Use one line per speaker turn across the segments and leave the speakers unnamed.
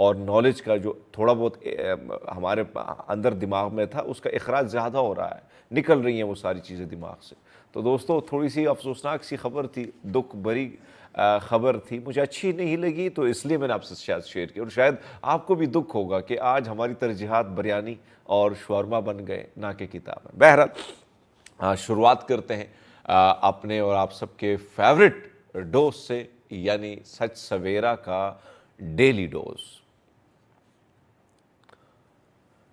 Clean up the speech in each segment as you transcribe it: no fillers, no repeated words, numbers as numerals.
اور نالج کا جو تھوڑا بہت ہمارے اندر دماغ میں تھا اس کا اخراج زیادہ ہو رہا ہے، نکل رہی ہیں وہ ساری چیزیں دماغ سے۔ تو دوستو تھوڑی سی افسوسناک سی خبر تھی، دکھ بھری خبر تھی، مجھے اچھی نہیں لگی تو اس لیے میں نے آپ سے شاید شیئر کیا، اور شاید آپ کو بھی دکھ ہوگا کہ آج ہماری ترجیحات بریانی اور شورما بن گئے نہ کہ کتابیں۔ بہرحال شروعات کرتے ہیں اپنے اور آپ سب کے فیورٹ ڈوز سے، یعنی سچ سویرا کا ڈیلی ڈوز۔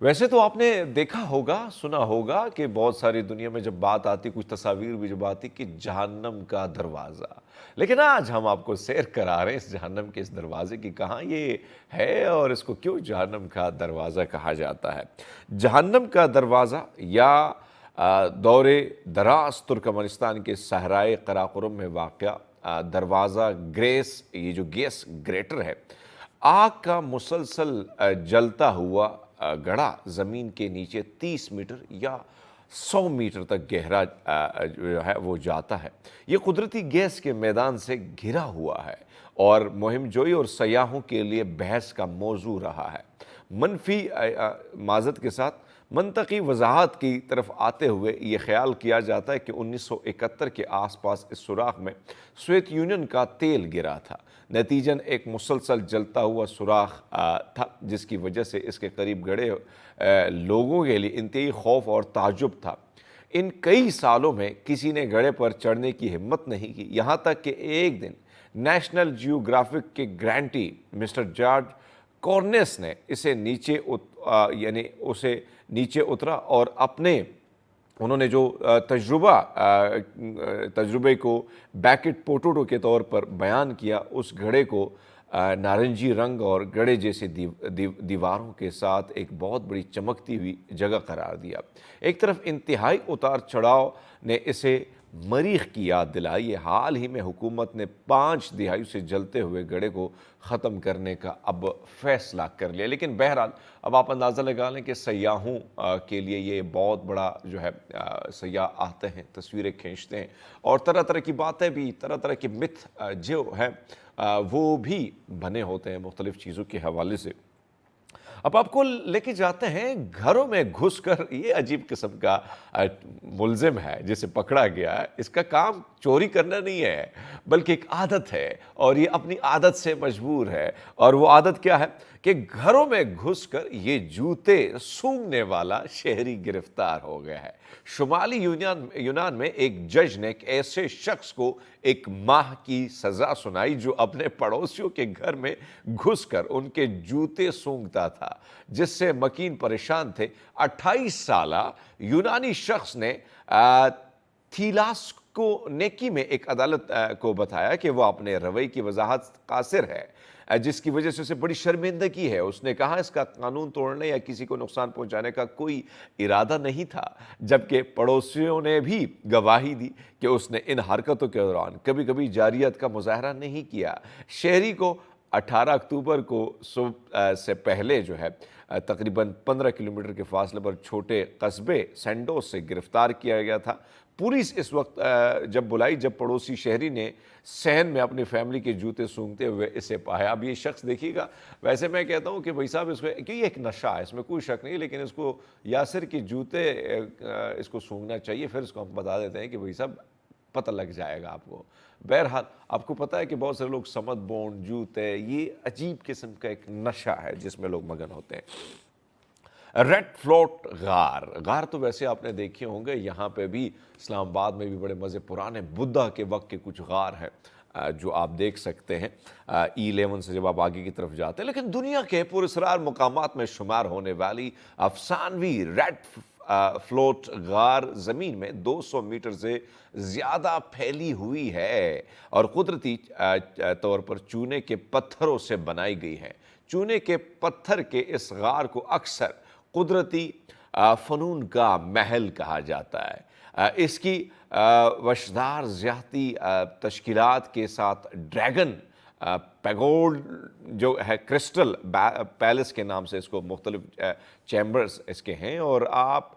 ویسے تو آپ نے دیکھا ہوگا، سنا ہوگا کہ بہت ساری دنیا میں جب بات آتی، کچھ تصاویر بھی جب آتی کہ جہنم کا دروازہ، لیکن آج ہم آپ کو سیر کرا رہے ہیں اس جہنم کے اس دروازے کی، کہاں یہ ہے اور اس کو کیوں جہنم کا دروازہ کہا جاتا ہے۔ جہنم کا دروازہ یا دور دراز ترکمانستان کے صحرائے قراقرم میں واقع دروازہ گریس، یہ جو گیس گریٹر ہے، آگ کا مسلسل جلتا ہوا گڑھا زمین کے نیچے 30 میٹر یا 100 میٹر تک گہرا جو ہے وہ جاتا ہے۔ یہ قدرتی گیس کے میدان سے گھرا ہوا ہے اور مہم جوئی اور سیاحوں کے لیے بحث کا موضوع رہا ہے۔ منفی معذرت کے ساتھ منطقی وضاحت کی طرف آتے ہوئے یہ خیال کیا جاتا ہے کہ 1971 کے آس پاس اس سوراخ میں سوویت یونین کا تیل گرا تھا، نتیجاً ایک مسلسل جلتا ہوا سوراخ تھا، جس کی وجہ سے اس کے قریب گڑے لوگوں کے لیے انتہائی خوف اور تعجب تھا۔ ان کئی سالوں میں کسی نے گڑھے پر چڑھنے کی ہمت نہیں کی، یہاں تک کہ ایک دن نیشنل جیوگرافک کے گرانٹی مسٹر جارج کورنس نے اسے نیچے اترا اور انہوں نے جو تجربے کو بیکٹ پوٹوٹو کے طور پر بیان کیا، اس گھڑے کو نارنجی رنگ اور گڑھے جیسے دیواروں کے ساتھ ایک بہت بڑی چمکتی ہوئی جگہ قرار دیا۔ ایک طرف انتہائی اتار چڑھاؤ نے اسے مریخ کی یاد دلائی۔ حال ہی میں حکومت نے 5 دہائیوں سے جلتے ہوئے گڑھے کو ختم کرنے کا اب فیصلہ کر لیا، لیکن بہرحال اب آپ اندازہ لگا لیں کہ سیاحوں کے لیے یہ بہت بڑا جو ہے، سیاح آتے ہیں، تصویریں کھینچتے ہیں اور طرح طرح کی باتیں بھی، طرح طرح کی متھ جو ہے وہ بھی بنے ہوتے ہیں مختلف چیزوں کے حوالے سے۔ اب آپ کو لے کے جاتے ہیں گھروں میں گھس کر، یہ عجیب قسم کا ملزم ہے جسے پکڑا گیا ہے، اس کا کام چوری کرنا نہیں ہے بلکہ ایک عادت ہے، اور یہ اپنی عادت سے مجبور ہے، اور وہ عادت کیا ہے کہ گھروں میں گھس کر یہ جوتے سونگھنے والا شہری گرفتار ہو گیا ہے۔ شمالی یونان میں ایک جج نے ایک ایسے شخص کو 1 ماہ کی سزا سنائی جو اپنے پڑوسیوں کے گھر میں گھس کر ان کے جوتے سونگھتا تھا، جس سے مکین پریشان تھے۔ 28 سالہ یونانی شخص نے تھیلاسکونیکی میں ایک عدالت کو بتایا کہ وہ اپنے رویے کی وضاحت قاصر ہے، جس کی وجہ سے اسے بڑی شرمندگی ہے۔ اس نے کہا اس کا قانون توڑنے یا کسی کو نقصان پہنچانے کا کوئی ارادہ نہیں تھا، جبکہ پڑوسیوں نے بھی گواہی دی کہ اس نے ان حرکتوں کے دوران کبھی کبھی جارحیت کا مظاہرہ نہیں کیا۔ شہری کو 18 اکتوبر کو صبح سے پہلے جو ہے تقریباً 15 کلومیٹر کے فاصلے پر چھوٹے قصبے سینڈوس سے گرفتار کیا گیا تھا۔ پولیس اس وقت جب بلائی جب پڑوسی شہری نے صحن میں اپنی فیملی کے جوتے سونگھتے ہوئے اسے پایا۔ اب یہ شخص دیکھیے گا، ویسے میں کہتا ہوں کہ بھائی صاحب اس کو، کہ یہ ایک نشہ ہے، اس میں کوئی شک نہیں، لیکن اس کو یاسر کے جوتے اس کو سونگھنا چاہیے، پھر اس کو ہم بتا دیتے ہیں کہ بھائی صاحب پتہ لگ جائے گا آپ کو۔ بہرحال آپ کو پتہ ہے کہ بہت سارے لوگ سمت بونڈ جوتے، یہ عجیب قسم کا ایک نشہ ہے جس میں لوگ مگن ہوتے ہیں۔ ریڈ فورٹ غار تو ویسے آپ نے دیکھے ہوں گے، یہاں پہ بھی اسلام آباد میں بھی بڑے مزے، پرانے بدھا کے وقت کے کچھ غار ہیں جو آپ دیکھ سکتے ہیں E11 سے جب آپ آگے کی طرف جاتے ہیں۔ لیکن دنیا کے پراسرار مقامات میں شمار ہونے والی افسانوی ریڈ فلوٹ غار زمین میں 200 میٹر سے زیادہ پھیلی ہوئی ہے اور قدرتی طور پر چونے کے پتھروں سے بنائی گئی ہے۔ چونے کے پتھر کے اس غار کو اکثر قدرتی فنون کا محل کہا جاتا ہے۔ اس کی وشدار زیادتی تشکیلات کے ساتھ ڈریگن پیگوڈ جو ہے، کرسٹل پیلس کے نام سے اس کو مختلف چیمبرز اس کے ہیں، اور آپ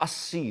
80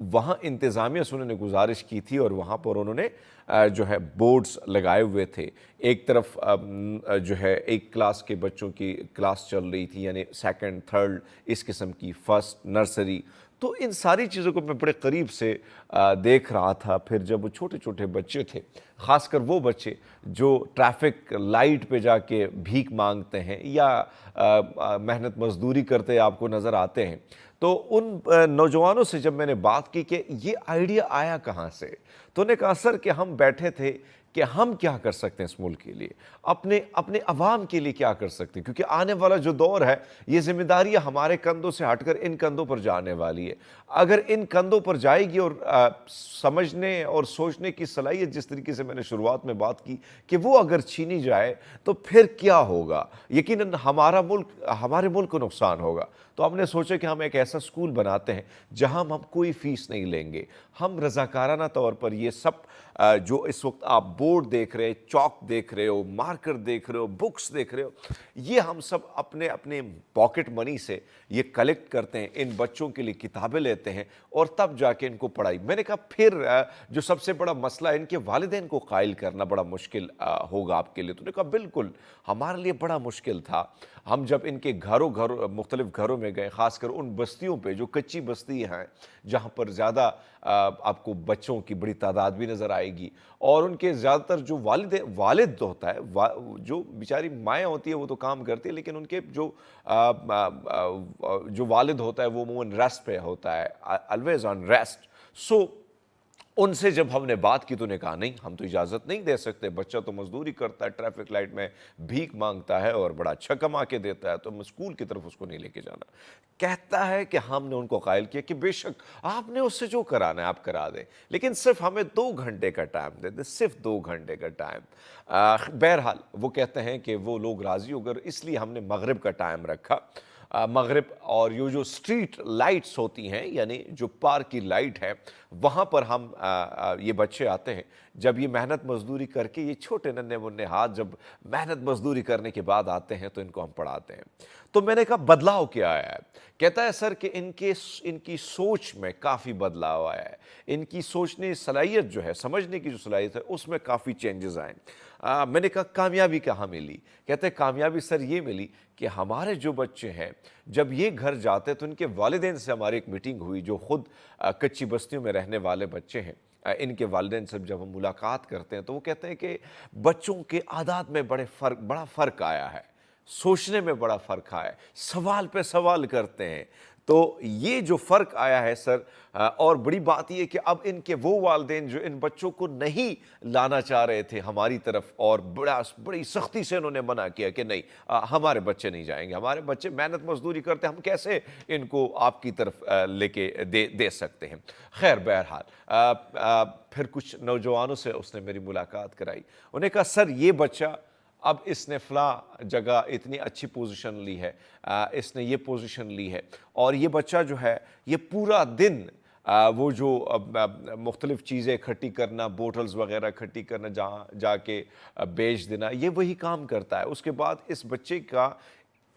وہاں انتظامیہ سے انہوں نے گزارش کی تھی اور وہاں پر انہوں نے جو ہے بورڈز لگائے ہوئے تھے. ایک طرف جو ہے ایک کلاس کے بچوں کی کلاس چل رہی تھی، یعنی سیکنڈ تھرڈ اس قسم کی، فرسٹ نرسری. تو ان ساری چیزوں کو میں بڑے قریب سے دیکھ رہا تھا. پھر جب وہ چھوٹے چھوٹے بچے تھے، خاص کر وہ بچے جو ٹریفک لائٹ پہ جا کے بھیک مانگتے ہیں یا محنت مزدوری کرتے آپ کو نظر آتے ہیں، تو ان نوجوانوں سے جب میں نے بات کی کہ یہ آئیڈیا آیا کہاں سے، تو انہوں نے کہا سر کہ ہم بیٹھے تھے کہ ہم کیا کر سکتے ہیں اس ملک کے لیے، اپنے عوام کے لیے کیا کر سکتے ہیں، کیونکہ آنے والا جو دور ہے یہ ذمہ داریاں ہمارے کندھوں سے ہٹ کر ان کندھوں پر جانے والی ہے. اگر ان کندھوں پر جائے گی اور سمجھنے اور سوچنے کی صلاحیت، جس طریقے سے میں نے شروعات میں بات کی کہ وہ اگر چھینی جائے تو پھر کیا ہوگا، یقیناً ہمارے ملک کو نقصان ہوگا. تو ہم نے سوچا کہ ہم ایک ایسا اسکول بناتے ہیں جہاں ہم کوئی فیس نہیں لیں گے. ہم رضاکارانہ طور پر یہ سب جو اس وقت آپ بورڈ دیکھ رہے، چاک دیکھ رہے ہو، مارکر دیکھ رہے ہو، بکس دیکھ رہے ہو، یہ ہم سب اپنے پاکٹ منی سے یہ کلیکٹ کرتے ہیں، ان بچوں کے لیے کتابیں لیتے ہیں اور تب جا کے ان کو پڑھائی. میں نے کہا پھر جو سب سے بڑا مسئلہ ہے ان کے والدین کو قائل کرنا بڑا مشکل ہوگا آپ کے لیے. تو نے کہا بالکل ہمارے لیے بڑا مشکل تھا. ہم جب ان کے مختلف گھروں میں گئے، خاص کر ان بستیوں پہ جو کچی بستی ہیں جہاں پر زیادہ آپ کو بچوں کی بڑی تعداد بھی نظر آئے گی، اور ان کے زیادہ تر جو والد ہوتا ہے، جو بیچاری مائیں ہوتی ہیں وہ تو کام کرتی ہے، لیکن ان کے جو والد ہوتا ہے وہ عموماً ریسٹ پہ ہوتا ہے، آلویز آن ریسٹ. سو ان سے جب ہم نے بات کی تو نے کہا نہیں، ہم تو اجازت نہیں دے سکتے، بچہ تو مزدوری کرتا ہے، ٹریفک لائٹ میں بھیک مانگتا ہے اور بڑا اچھا کما کے دیتا ہے، تو ہم اسکول کی طرف اس کو نہیں لے کے جانا. کہتا ہے کہ ہم نے ان کو قائل کیا کہ بے شک آپ نے اس سے جو کرانا ہے آپ کرا دیں، لیکن صرف ہمیں 2 گھنٹے کا ٹائم دے دیں، صرف 2 گھنٹے کا ٹائم. بہرحال وہ کہتے ہیں کہ وہ لوگ راضی ہو گئے، اس لیے ہم نے مغرب کا ٹائم رکھا. مغرب اور یہ جو اسٹریٹ لائٹس ہوتی ہیں، یعنی جو پارک کی لائٹ ہے، وہاں پر ہم یہ بچے آتے ہیں. جب یہ محنت مزدوری کر کے، یہ چھوٹے ننھے منھے ہاتھ جب محنت مزدوری کرنے کے بعد آتے ہیں تو ان کو ہم پڑھاتے ہیں. تو میں نے کہا بدلاؤ کیا آیا ہے؟ کہتا ہے سر کہ ان کی سوچ میں کافی بدلاؤ آیا ہے، ان کی سوچنے صلاحیت جو ہے، سمجھنے کی جو صلاحیت ہے اس میں کافی چینجز آئے. میں نے کہا کامیابی کہاں ملی؟ کہتے ہیں کامیابی سر یہ ملی کہ ہمارے جو بچے ہیں جب یہ گھر جاتے تو ان کے والدین سے ہماری ایک میٹنگ ہوئی، جو خود کچی بستیوں میں رہنے والے بچے ہیں. ان کے والدین سے جب ہم ملاقات کرتے ہیں تو وہ کہتے ہیں کہ بچوں کے عادات میں بڑا فرق آیا ہے، سوچنے میں بڑا فرق آیا ہے، سوال پہ سوال کرتے ہیں. تو یہ جو فرق آیا ہے سر، اور بڑی بات یہ کہ اب ان کے وہ والدین جو ان بچوں کو نہیں لانا چاہ رہے تھے ہماری طرف، اور بڑی سختی سے انہوں نے منع کیا کہ نہیں، ہمارے بچے نہیں جائیں گے، ہمارے بچے محنت مزدوری کرتے ہیں، ہم کیسے ان کو آپ کی طرف لے کے دے سکتے ہیں. خیر بہرحال پھر کچھ نوجوانوں سے اس نے میری ملاقات کرائی. انہوں نے کہا سر یہ بچہ اب اس نے فلاں جگہ اتنی اچھی پوزیشن لی ہے، اس نے یہ پوزیشن لی ہے، اور یہ بچہ جو ہے یہ پورا دن وہ جو مختلف چیزیں اکٹھی کرنا، بوٹلز وغیرہ اکٹھی کرنا، جہاں جا کے بیچ دینا، یہ وہی کام کرتا ہے. اس کے بعد اس بچے کا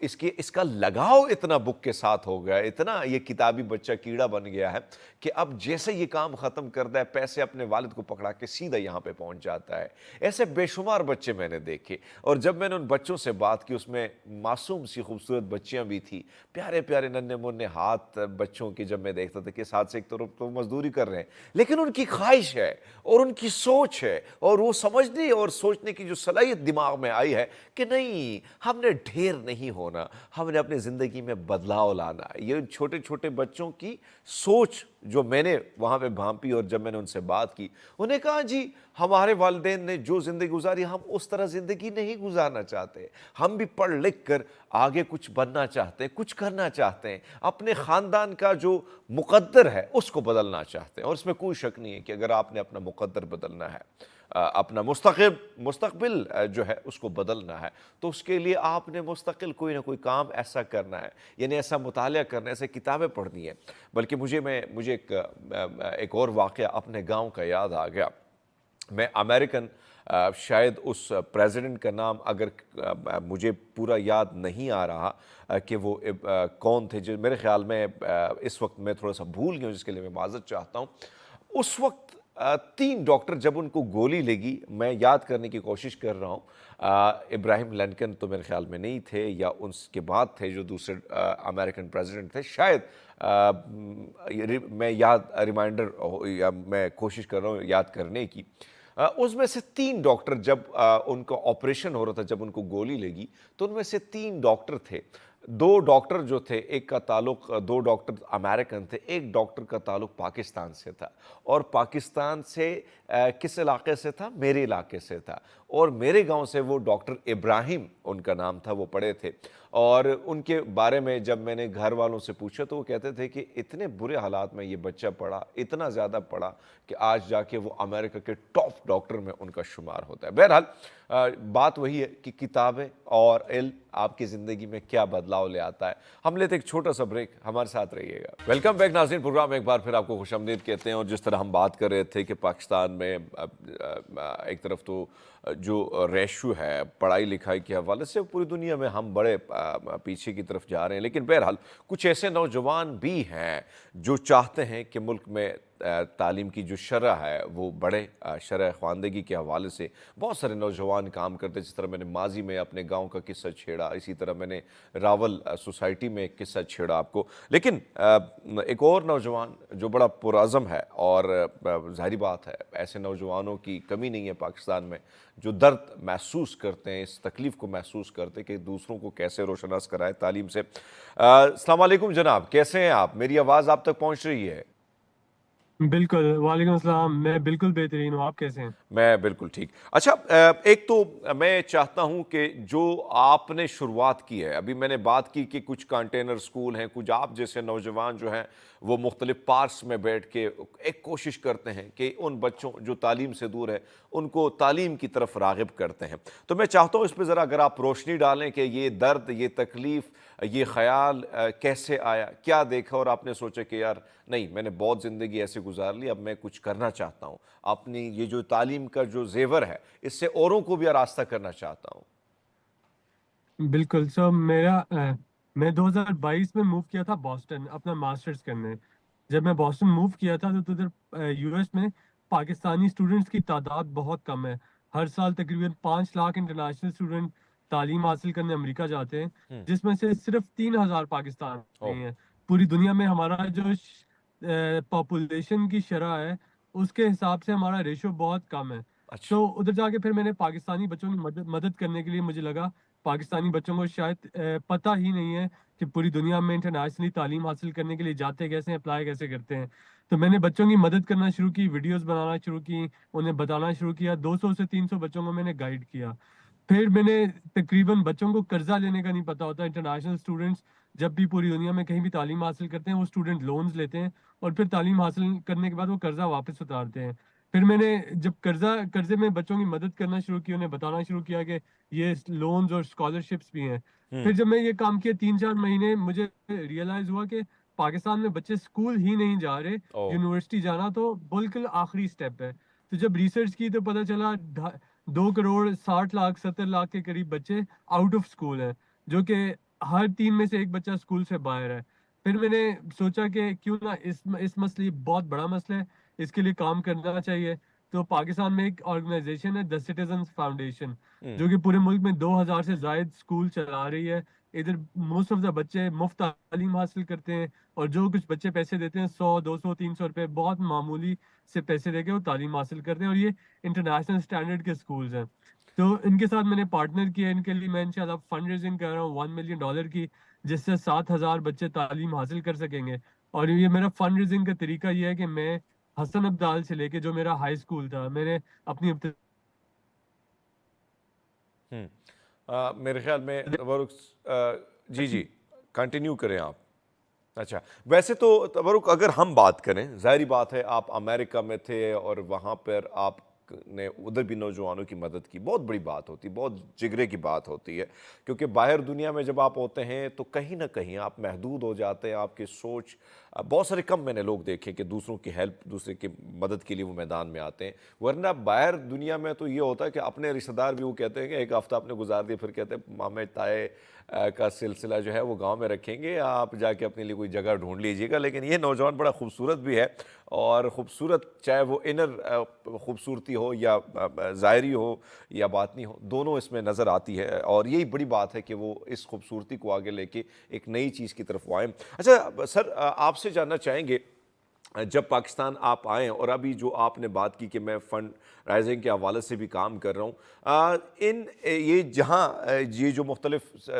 اس کا لگاؤ اتنا بک کے ساتھ ہو گیا، اتنا یہ کتابی بچہ کیڑا بن گیا ہے کہ اب جیسے یہ کام ختم کرتا ہے، پیسے اپنے والد کو پکڑا کے سیدھا یہاں پہ پہنچ جاتا ہے. ایسے بے شمار بچے میں نے دیکھے، اور جب میں نے ان بچوں سے بات کی، اس میں معصوم سی خوبصورت بچیاں بھی تھی، پیارے پیارے ننھے منھے ہاتھ بچوں کی جب میں دیکھتا تھا کہ ساتھ سے ایک طرف تو مزدوری کر رہے ہیں، لیکن ان کی خواہش ہے اور ان کی سوچ ہے اور وہ سمجھنے اور سوچنے کی جو صلاحیت دماغ میں آئی ہے کہ نہیں، ہم نے ڈھیر نہیں ہونا، ہم نے اپنی زندگی میں بدلاؤ لانا. یہ چھوٹے چھوٹے بچوں کی سوچ جو میں نے وہاں پہ بھانپی، اور جب میں نے ان سے بات کی، انہیں کہا جی ہمارے والدین نے جو زندگی گزاری ہم اس طرح زندگی نہیں گزارنا چاہتے، ہم بھی پڑھ لکھ کر آگے کچھ بننا چاہتے ہیں، کچھ کرنا چاہتے ہیں، اپنے خاندان کا جو مقدر ہے اس کو بدلنا چاہتے ہیں. اور اس میں کوئی شک نہیں ہے کہ اگر آپ نے اپنا مقدر بدلنا ہے، اپنا مستقبل جو ہے اس کو بدلنا ہے، تو اس کے لیے آپ نے مستقل کوئی نہ کوئی کام ایسا کرنا ہے، یعنی ایسا مطالعہ کرنا ہے، ایسے کتابیں پڑھنی ہے. بلکہ مجھے ایک اور واقعہ اپنے گاؤں کا یاد آ گیا. میں امریکن شاید اس پریزیڈنٹ کا نام اگر مجھے پورا یاد نہیں آ رہا کہ وہ کون تھے، جو میرے خیال میں اس وقت میں تھوڑا سا بھول گیا ہوں، جس کے لیے میں معذرت چاہتا ہوں. اس وقت 3 ڈاکٹر جب ان کو گولی لگی، میں یاد کرنے کی کوشش کر رہا ہوں، ابراہیم لنکن تو میرے خیال میں نہیں تھے، یا اس کے بعد تھے جو دوسرے امریکن پریزیڈنٹ تھے شاید. میں ریمائنڈر یا میں کوشش کر رہا ہوں یاد کرنے کی. اس میں سے 3 ڈاکٹر جب ان کا آپریشن ہو رہا تھا، جب ان کو گولی لگی تو ان میں سے 3 ڈاکٹر تھے. 2 ڈاکٹر جو تھے، ایک کا تعلق 2 ڈاکٹر امریکن تھے، ایک ڈاکٹر کا تعلق پاکستان سے تھا. اور پاکستان سے کس علاقے سے تھا؟ میرے علاقے سے تھا. اور میرے گاؤں سے وہ ڈاکٹر ابراہیم ان کا نام تھا، وہ پڑھے تھے. اور ان کے بارے میں جب میں نے گھر والوں سے پوچھا تو وہ کہتے تھے کہ اتنے برے حالات میں یہ بچہ پڑھا، اتنا زیادہ پڑھا کہ آج جا کے وہ امریکہ کے ٹاپ ڈاکٹر میں ان کا شمار ہوتا ہے. بہرحال بات وہی ہے کہ کتابیں اور علم آپ کی زندگی میں کیا بدلاؤ لے آتا ہے. ہم لیتے ایک چھوٹا سا بریک، ہمارے ساتھ رہیے گا. ویلکم بیک ناظرین، پروگرام میں ایک بار پھر آپ کو خوش آمدید کہتے ہیں. اور جس طرح ہم بات کر رہے تھے کہ پاکستان میں ایک طرف تو جو ریشو ہے پڑھائی لکھائی کے حوالے سے پوری دنیا میں ہم بڑے پیچھے کی طرف جا رہے ہیں، لیکن بہرحال کچھ ایسے نوجوان بھی ہیں جو چاہتے ہیں کہ ملک میں تعلیم کی جو شرح ہے وہ بڑھے. شرح خواندگی کے حوالے سے بہت سارے نوجوان کام کرتے ہیں. جس طرح میں نے ماضی میں اپنے گاؤں کا قصہ چھیڑا، اسی طرح میں نے راول سوسائٹی میں ایک قصہ چھیڑا آپ کو. لیکن ایک اور نوجوان جو بڑا پرعزم ہے، اور ظاہری بات ہے ایسے نوجوانوں کی کمی نہیں ہے پاکستان میں، جو درد محسوس کرتے ہیں، اس تکلیف کو محسوس کرتے ہیں کہ دوسروں کو کیسے روشناس کرائے تعلیم سے. السلام علیکم جناب، کیسے ہیں آپ؟ میری آواز آپ تک پہنچ رہی ہے؟
بالکل، وعلیکم السلام. میں بالکل بہترین ہوں. آپ کیسے ہیں؟
میں بالکل ٹھیک. اچھا، ایک تو میں چاہتا ہوں کہ جو آپ نے شروعات کی ہے، ابھی میں نے بات کی کہ کچھ کنٹینر سکول ہیں، کچھ آپ جیسے نوجوان جو ہیں وہ مختلف پارکس میں بیٹھ کے ایک کوشش کرتے ہیں کہ ان بچوں جو تعلیم سے دور ہے ان کو تعلیم کی طرف راغب کرتے ہیں. تو میں چاہتا ہوں اس پہ ذرا اگر آپ روشنی ڈالیں کہ یہ درد، یہ تکلیف، یہ خیال کیسے آیا، کیا دیکھا اور آپ نے سوچا کہ یار نہیں، میں نے بہت زندگی ایسے گزار لی، اب میں کچھ کرنا چاہتا ہوں، اپنی یہ جو تعلیم کا جو زیور ہے اس سے اوروں کو بھی آراستہ کرنا چاہتا ہوں.
بالکل. میں 2022 میں موو کیا تھا بoston اپنا ماسٹرز کرنے. جب میں بoston موو کیا تھا تو ادھر یو ایس میں پاکستانی اسٹوڈنٹس کی تعداد بہت کم ہے. ہر سال تقریباً 5 لاکھ انٹرنیشنل اسٹوڈنٹ تعلیم حاصل کرنے امریکہ جاتے ہیں، جس میں سے صرف 3,000 پاکستانی ہیں. پوری دنیا میں ہمارا جو پاپولیشن کی شرح ہے اس کے حساب سے ہمارا ریشو بہت کم ہے.
اچھا.
تو ادھر جا کے پھر میں نے پاکستانی بچوں کی مدد کرنے کے لیے مجھے لگا پاکستانی بچوں کو شاید پتہ ہی نہیں ہے کہ پوری دنیا میں انٹرنیشنلی تعلیم حاصل کرنے کے لیے جاتے کیسے ہیں، اپلائی کیسے کرتے ہیں. تو میں نے بچوں کی مدد کرنا شروع کی، ویڈیوز بنانا شروع کی، انہیں بتانا شروع کیا. 200 سے 300 بچوں کو میں نے گائیڈ کیا. پھر میں نے تقریباً بچوں کو قرضہ لینے کا نہیں پتہ ہوتا. انٹرنیشنل اسٹوڈنٹس جب بھی پوری دنیا میں کہیں بھی تعلیم حاصل کرتے ہیں وہ اسٹوڈنٹ لونز لیتے ہیں اور پھر تعلیم حاصل کرنے کے بعد وہ قرضہ واپس اتارتے ہیں. پھر میں نے جب قرضے میں بچوں کی مدد کرنا شروع کی، انہیں بتانا شروع کیا کہ یہ لونز اور اسکالرشپس بھی ہیں. پھر جب میں یہ کام کیا 3-4 مہینے، مجھے ریئلائز ہوا کہ پاکستان میں بچے اسکول ہی نہیں جا رہے، یونیورسٹی جانا تو بالکل آخری سٹیپ ہے. تو جب ریسرچ کی تو پتہ چلا 2 کروڑ 60 لاکھ 70 لاکھ کے قریب بچے آؤٹ آف اسکول ہیں، جو کہ ہر 3 میں سے ایک بچہ اسکول سے باہر ہے. پھر میں نے سوچا کہ کیوں نہ اس مسئلے، بہت بڑا مسئلہ ہے، اس کے لیے کام کرنا چاہیے. تو پاکستان میں ایک آرگنائزیشن ہے دا سٹیزنز فاؤنڈیشن، جو کہ پورے ملک میں 2,000 سے زائد اسکول چلا رہی ہے. ادھر موسٹ آف دا بچے مفت تعلیم حاصل کرتے ہیں، اور جو کچھ بچے پیسے دیتے ہیں 100 200 300 روپے، بہت معمولی سے پیسے دے کے وہ تعلیم حاصل کرتے ہیں. اور یہ انٹرنیشنل اسٹینڈرڈ کے اسکولز ہیں. تو ان کے ساتھ میں نے پارٹنر کیا. ان کے لیے میں انشاءاللہ فنڈ ریزنگ کر رہا ہوں $1 ملین کی، جس سے 7,000 بچے تعلیم حاصل کر سکیں گے. اور یہ میرا فنڈ ریزنگ کا طریقہ یہ ہے کہ میں حسن عبدال سے لے کے جو میرا ہائی اسکول تھا، میں نے اپنی
میرے خیال میں تبرک، جی جی کنٹینیو کریں آپ. اچھا، ویسے تو تبرک اگر ہم بات کریں، ظاہری بات ہے آپ امریکہ میں تھے اور وہاں پر آپ آپ نے ادھر بھی نوجوانوں کی مدد کی، بہت بڑی بات ہوتی ہے، بہت جگرے کی بات ہوتی ہے، کیونکہ باہر دنیا میں جب آپ ہوتے ہیں تو کہیں نہ کہیں آپ محدود ہو جاتے ہیں، آپ کی سوچ بہت سارے کم میں نے لوگ دیکھے کہ دوسروں کی ہیلپ، دوسرے کی مدد کے لیے وہ میدان میں آتے ہیں، ورنہ باہر دنیا میں تو یہ ہوتا ہے کہ اپنے رشتہ دار بھی وہ کہتے ہیں کہ ایک ہفتہ آپ نے گزار دیا، پھر کہتے ہیں مامے تائے کا سلسلہ جو ہے وہ گاؤں میں رکھیں گے، آپ جا کے اپنے لیے کوئی جگہ ڈھونڈ لیجیے گا۔ لیکن یہ نوجوان بڑا خوبصورت بھی ہے، اور خوبصورت چاہے وہ انر خوبصورتی ہو یا ظاہری ہو یا باطنی ہو، دونوں اس میں نظر آتی ہے، اور یہی بڑی بات ہے کہ وہ اس خوبصورتی کو آگے لے کے ایک نئی چیز کی طرف وہ آئیں۔ اچھا سر، آپ سے جاننا چاہیں گے، جب پاکستان آپ آئیں اور ابھی جو آپ نے بات کی کہ میں فنڈ رائزنگ کے حوالے سے بھی کام کر رہا ہوں، یہ جہاں یہ جو مختلف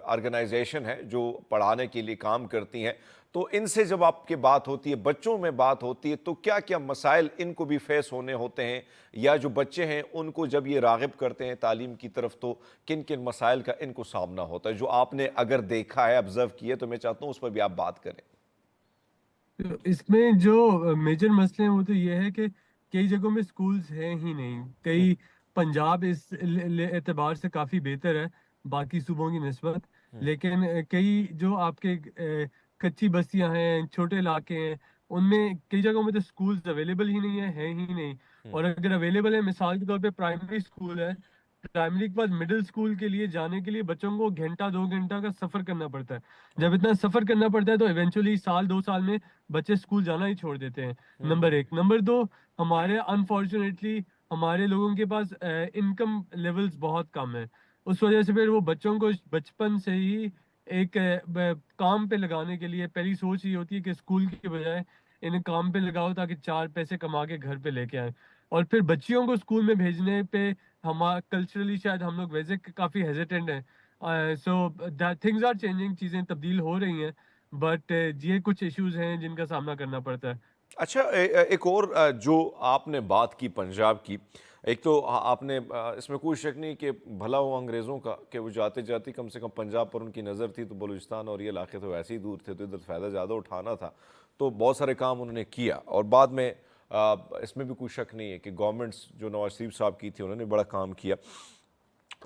آرگنائزیشن ہے جو پڑھانے کے لیے کام کرتی ہیں، تو ان سے جب آپ کی بات ہوتی ہے، بچوں میں بات ہوتی ہے، تو کیا کیا مسائل ان کو بھی فیس ہونے ہوتے ہیں، یا جو بچے ہیں ان کو جب یہ راغب کرتے ہیں تعلیم کی طرف، تو کن کن مسائل کا ان کو سامنا ہوتا ہے جو آپ نے اگر دیکھا ہے، آبزرو کیے، تو میں چاہتا ہوں اس پر بھی آپ بات کریں۔
اس میں جو میجر مسئلے ہیں وہ تو یہ ہے کہ کئی جگہوں میں سکولز ہیں ہی نہیں. کئی پنجاب اس اعتبار سے کافی بہتر ہے باقی صوبوں کی نسبت، لیکن کئی جو آپ کے کچی بستیاں ہیں، چھوٹے علاقے ہیں، ان میں کئی جگہوں میں تو سکولز اویلیبل ہی نہیں ہیں ہی نہیں. اور اگر اویلیبل ہے، مثال کے طور پہ پرائمری سکول ہے، پرائمری کے بعد مڈل اسکول کے لیے جانے کے لیے بچوں کو گھنٹہ 2 گھنٹہ کا سفر کرنا پڑتا ہے. جب اتنا سفر کرنا پڑتا ہے تو ایونچولی سال 2 سال میں بچے اسکول جانا ہی چھوڑ دیتے ہیں. نمبر ایک. نمبر دو، ہمارے انفارچونیٹلی ہمارے لوگوں کے پاس انکم لیولز بہت کم ہیں. اس وجہ سے پھر وہ بچوں کو بچپن سے ہی ایک کام پہ لگانے کے لیے پہلی سوچ یہ ہوتی ہے کہ اسکول کی بجائے انہیں کام پہ لگاؤ تاکہ 4 پیسے کما کے گھر پہ لے کے آئیں. اور پھر بچیوں کو اسکول میں بھیجنے پہ ہمارا کلچرلی شاید ہم لوگ ویسے کافی ہیزیٹنٹ ہیں. سو تھنگز آر چینجنگ، چیزیں تبدیل ہو رہی ہیں، بٹ یہ کچھ ایشوز ہیں جن کا سامنا کرنا پڑتا ہے.
اچھا، ایک اور جو آپ نے بات کی پنجاب کی، ایک تو آپ نے اس میں کوئی شک نہیں کہ بھلا ہو انگریزوں کا کہ وہ جاتے جاتے کم سے کم پنجاب پر ان کی نظر تھی، تو بلوچستان اور یہ علاقے تو ویسے ہی دور تھے، تو ادھر فائدہ زیادہ اٹھانا تھا، تو بہت سارے کام انہوں نے کیا، اور بعد میں اس میں بھی کوئی شک نہیں ہے کہ گورنمنٹس جو نواز شریف صاحب کی تھی انہوں نے بڑا کام کیا۔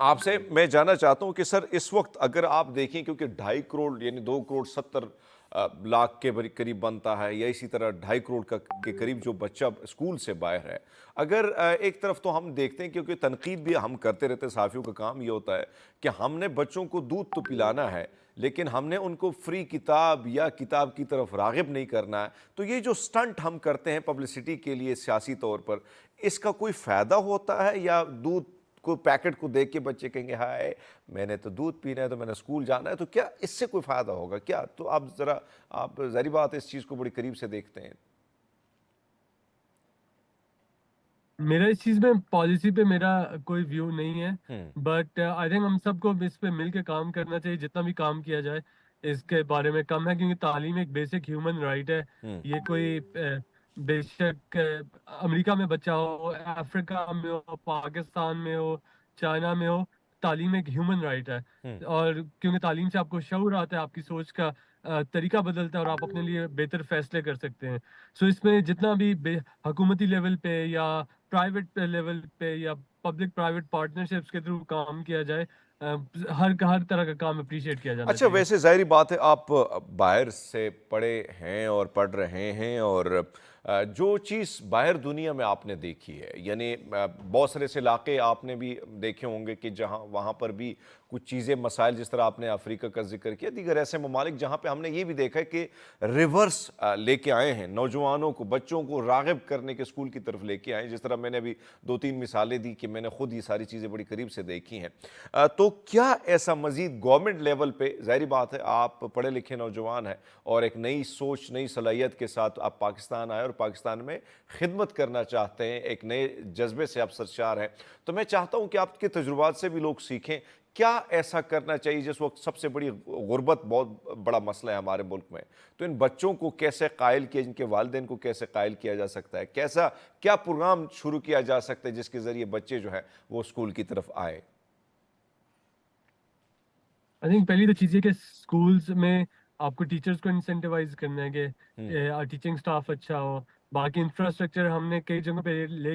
آپ سے میں جاننا چاہتا ہوں کہ سر اس وقت اگر آپ دیکھیں، کیونکہ 2.5 کروڑ یعنی 2.70 کروڑ کے قریب بنتا ہے، یا اسی طرح 2.5 کروڑ کے قریب جو بچہ اسکول سے باہر ہے، اگر ایک طرف تو ہم دیکھتے ہیں، کیونکہ تنقید بھی ہم کرتے رہتے ہیں، صحافیوں کا کام یہ ہوتا ہے کہ ہم نے بچوں کو دودھ تو پلانا ہے، لیکن ہم نے ان کو فری کتاب یا کتاب کی طرف راغب نہیں کرنا ہے. تو یہ جو سٹنٹ ہم کرتے ہیں پبلسٹی کے لیے سیاسی طور پر، اس کا کوئی فائدہ ہوتا ہے، یا دودھ کو پیکٹ کو دیکھ کے بچے کہیں گے ہائے میں نے تو دودھ پینا ہے تو میں نے اسکول جانا ہے، تو کیا اس سے کوئی فائدہ ہوگا کیا؟ تو آپ ظاہری بات ہے اس چیز کو بڑی قریب سے دیکھتے ہیں۔
میرا اس چیز میں پالیسی پہ میرا کوئی ویو نہیں ہے، بٹ آئی تھنک ہم سب کو اس پہ مل کے کام کرنا چاہیے. جتنا بھی کام کیا جائے اس کے بارے میں کم ہے، کیونکہ تعلیم ایک بیسک ہیومن رائٹ ہے. یہ کوئی بے شک امریکہ میں بچہ ہو، افریقہ میں ہو، پاکستان میں ہو، چائنا میں ہو، تعلیم ایک ہیومن رائٹ ہے. اور کیونکہ تعلیم سے آپ کو شعور آتا ہے، آپ کی سوچ کا طریقہ بدلتا ہے، اور آپ اپنے لیے بہتر فیصلے کر سکتے ہیں. سو اس میں جتنا بھی حکومتی لیول پہ یا پرائیویٹ لیول پہ یا پبلک پرائیویٹ پارٹنرشپس کے تھرو کام کیا جائے، ہر طرح کا کام اپریشیٹ کیا جانا
اچھا،
چاہیے.
ویسے ظاہری بات ہے آپ باہر سے پڑھے ہیں اور پڑھ رہے ہیں، اور جو چیز باہر دنیا میں آپ نے دیکھی ہے، یعنی بہت سارے ایسے علاقے آپ نے بھی دیکھے ہوں گے کہ جہاں وہاں پر بھی کچھ چیزیں مسائل، جس طرح آپ نے افریقہ کا ذکر کیا، دیگر ایسے ممالک جہاں پہ ہم نے یہ بھی دیکھا ہے کہ ریورس لے کے آئے ہیں نوجوانوں کو، بچوں کو راغب کرنے کے اسکول کی طرف لے کے آئے ہیں، جس طرح میں نے ابھی 2-3 مثالیں دی کہ میں نے خود یہ ساری چیزیں بڑی قریب سے دیکھی ہیں. تو کیا ایسا مزید گورنمنٹ لیول پہ، ظاہری بات ہے آپ پڑھے لکھے نوجوان ہیں اور ایک نئی سوچ نئی صلاحیت کے ساتھ آپ پاکستان آئے اور پاکستان میں خدمت کرنا چاہتے ہیں، ایک نئے جذبے سے آپ سرشار ہیں، تو میں چاہتا ہوں کہ آپ کے تجربات سے بھی لوگ سیکھیں. کیا ایسا کرنا چاہیے جس وقت سب سے بڑی غربت بہت بڑا مسئلہ ہے ہمارے ملک میں، تو ان بچوں کو کیسے قائل کیا، ان کے والدین کو کیسے قائل کیا جا سکتا ہے، کیا پروگرام شروع کیا جا سکتا ہے جس کے ذریعے بچے جو ہیں وہ اسکول کی طرف آئے؟
آئی تھنک پہلی تو چیز یہ کہ اسکولس میں آپ کو ٹیچرس کو انسینٹیوائز کرنا ہے کہ ٹیچنگ اسٹاف اچھا ہو. باقی انفراسٹرکچر ہم نے کئی جگہوں پہ لے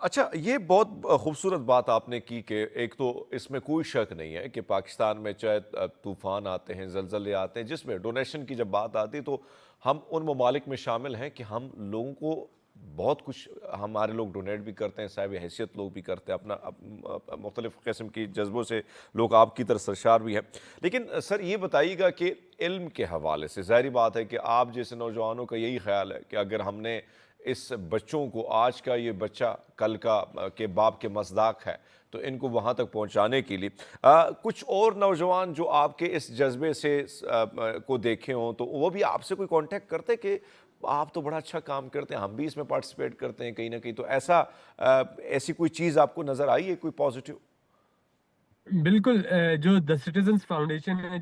اچھا، یہ بہت خوبصورت بات آپ نے کی کہ ایک تو اس میں کوئی شک نہیں ہے کہ پاکستان میں چاہے طوفان آتے ہیں، زلزلے آتے ہیں، جس میں ڈونیشن کی جب بات آتی ہے تو ہم ان ممالک میں شامل ہیں کہ ہم لوگوں کو بہت کچھ، ہمارے لوگ ڈونیٹ بھی کرتے ہیں، صاحب حیثیت لوگ بھی کرتے ہیں، مختلف قسم کی جذبوں سے لوگ آپ کی طرح سرشار بھی ہیں۔ لیکن سر یہ بتائیے گا کہ علم کے حوالے سے ظاہری بات ہے کہ آپ جیسے نوجوانوں کا یہی خیال ہے کہ اگر ہم نے اس بچوں کو، آج کا یہ بچہ کل کا کے باپ کے مصداق ہے، تو ان کو وہاں تک پہنچانے کے لیے کچھ اور نوجوان جو آپ کے اس جذبے سے کو دیکھے ہوں تو وہ بھی آپ سے کوئی کانٹیکٹ کرتے کہ آپ تو بڑا اچھا کام کرتے ہیں، ہم بھی اس میں پارٹیسپیٹ کرتے ہیں کہیں نہ کہیں، تو ایسی کوئی چیز آپ کو نظر آئی ہے کوئی پازیٹیو؟
بالکل جو دا سٹیزنز فاؤنڈیشن ہے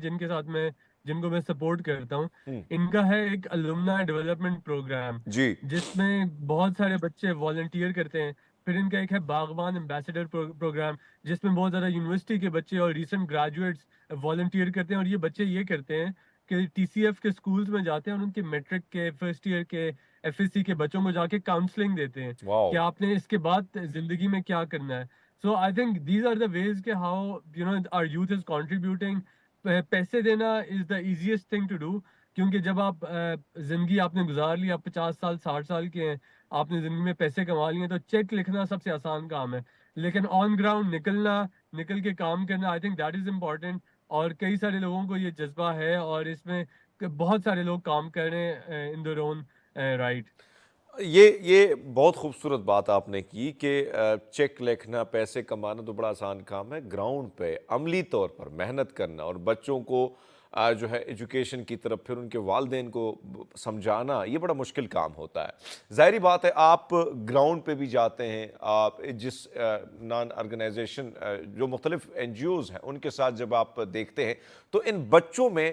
جن کو میں سپورٹ کرتا ہوں، ان کا ہے ایک الومنا ڈیولپمنٹ پروگرام،
جی
جس میں بہت سارے بچے والنٹیئر کرتے ہیں۔ پھر ان کا ایک ہے باغبان ایمبیسڈر پروگرام، جس میں بہت زیادہ یونیورسٹی کے بچے اور ریسنٹ گریجویٹس والنٹیئر کرتے ہیں، اور یہ بچے یہ کرتے ہیں کہ ٹی سی ایف کے اسکولز میں جاتے ہیں اور ان کے میٹرک کے، فرسٹ ایئر کے، ایف ایس سی کے بچوں کو جا کے کاؤنسلنگ دیتے ہیں
واو،
کہ آپ نے اس کے بعد زندگی میں کیا کرنا ہے۔ So I think these are the ways کہ how our youth is contributing. پیسے دینا is the easiest thing to do، کیونکہ جب آپ زندگی آپ نے گزار لی، آپ 50 سال 60 سال کے ہیں، آپ نے زندگی میں پیسے کما لیے، تو چیک لکھنا سب سے آسان کام ہے، لیکن آن گراؤنڈ نکل کے کام کرنا I think that is important۔ اور کئی سارے لوگوں کو یہ جذبہ ہے، اور اس میں بہت سارے لوگ کام کر رہے ہیں in their own right۔
یہ بہت خوبصورت بات آپ نے کی کہ چیک لکھنا، پیسے کمانا تو بڑا آسان کام ہے، گراؤنڈ پہ عملی طور پر محنت کرنا اور بچوں کو جو ہے ایجوکیشن کی طرف، پھر ان کے والدین کو سمجھانا، یہ بڑا مشکل کام ہوتا ہے۔ ظاہری بات ہے آپ گراؤنڈ پہ بھی جاتے ہیں، آپ جس نان آرگنائزیشن جو مختلف این جی اوز ہیں ان کے ساتھ جب آپ دیکھتے ہیں تو ان بچوں میں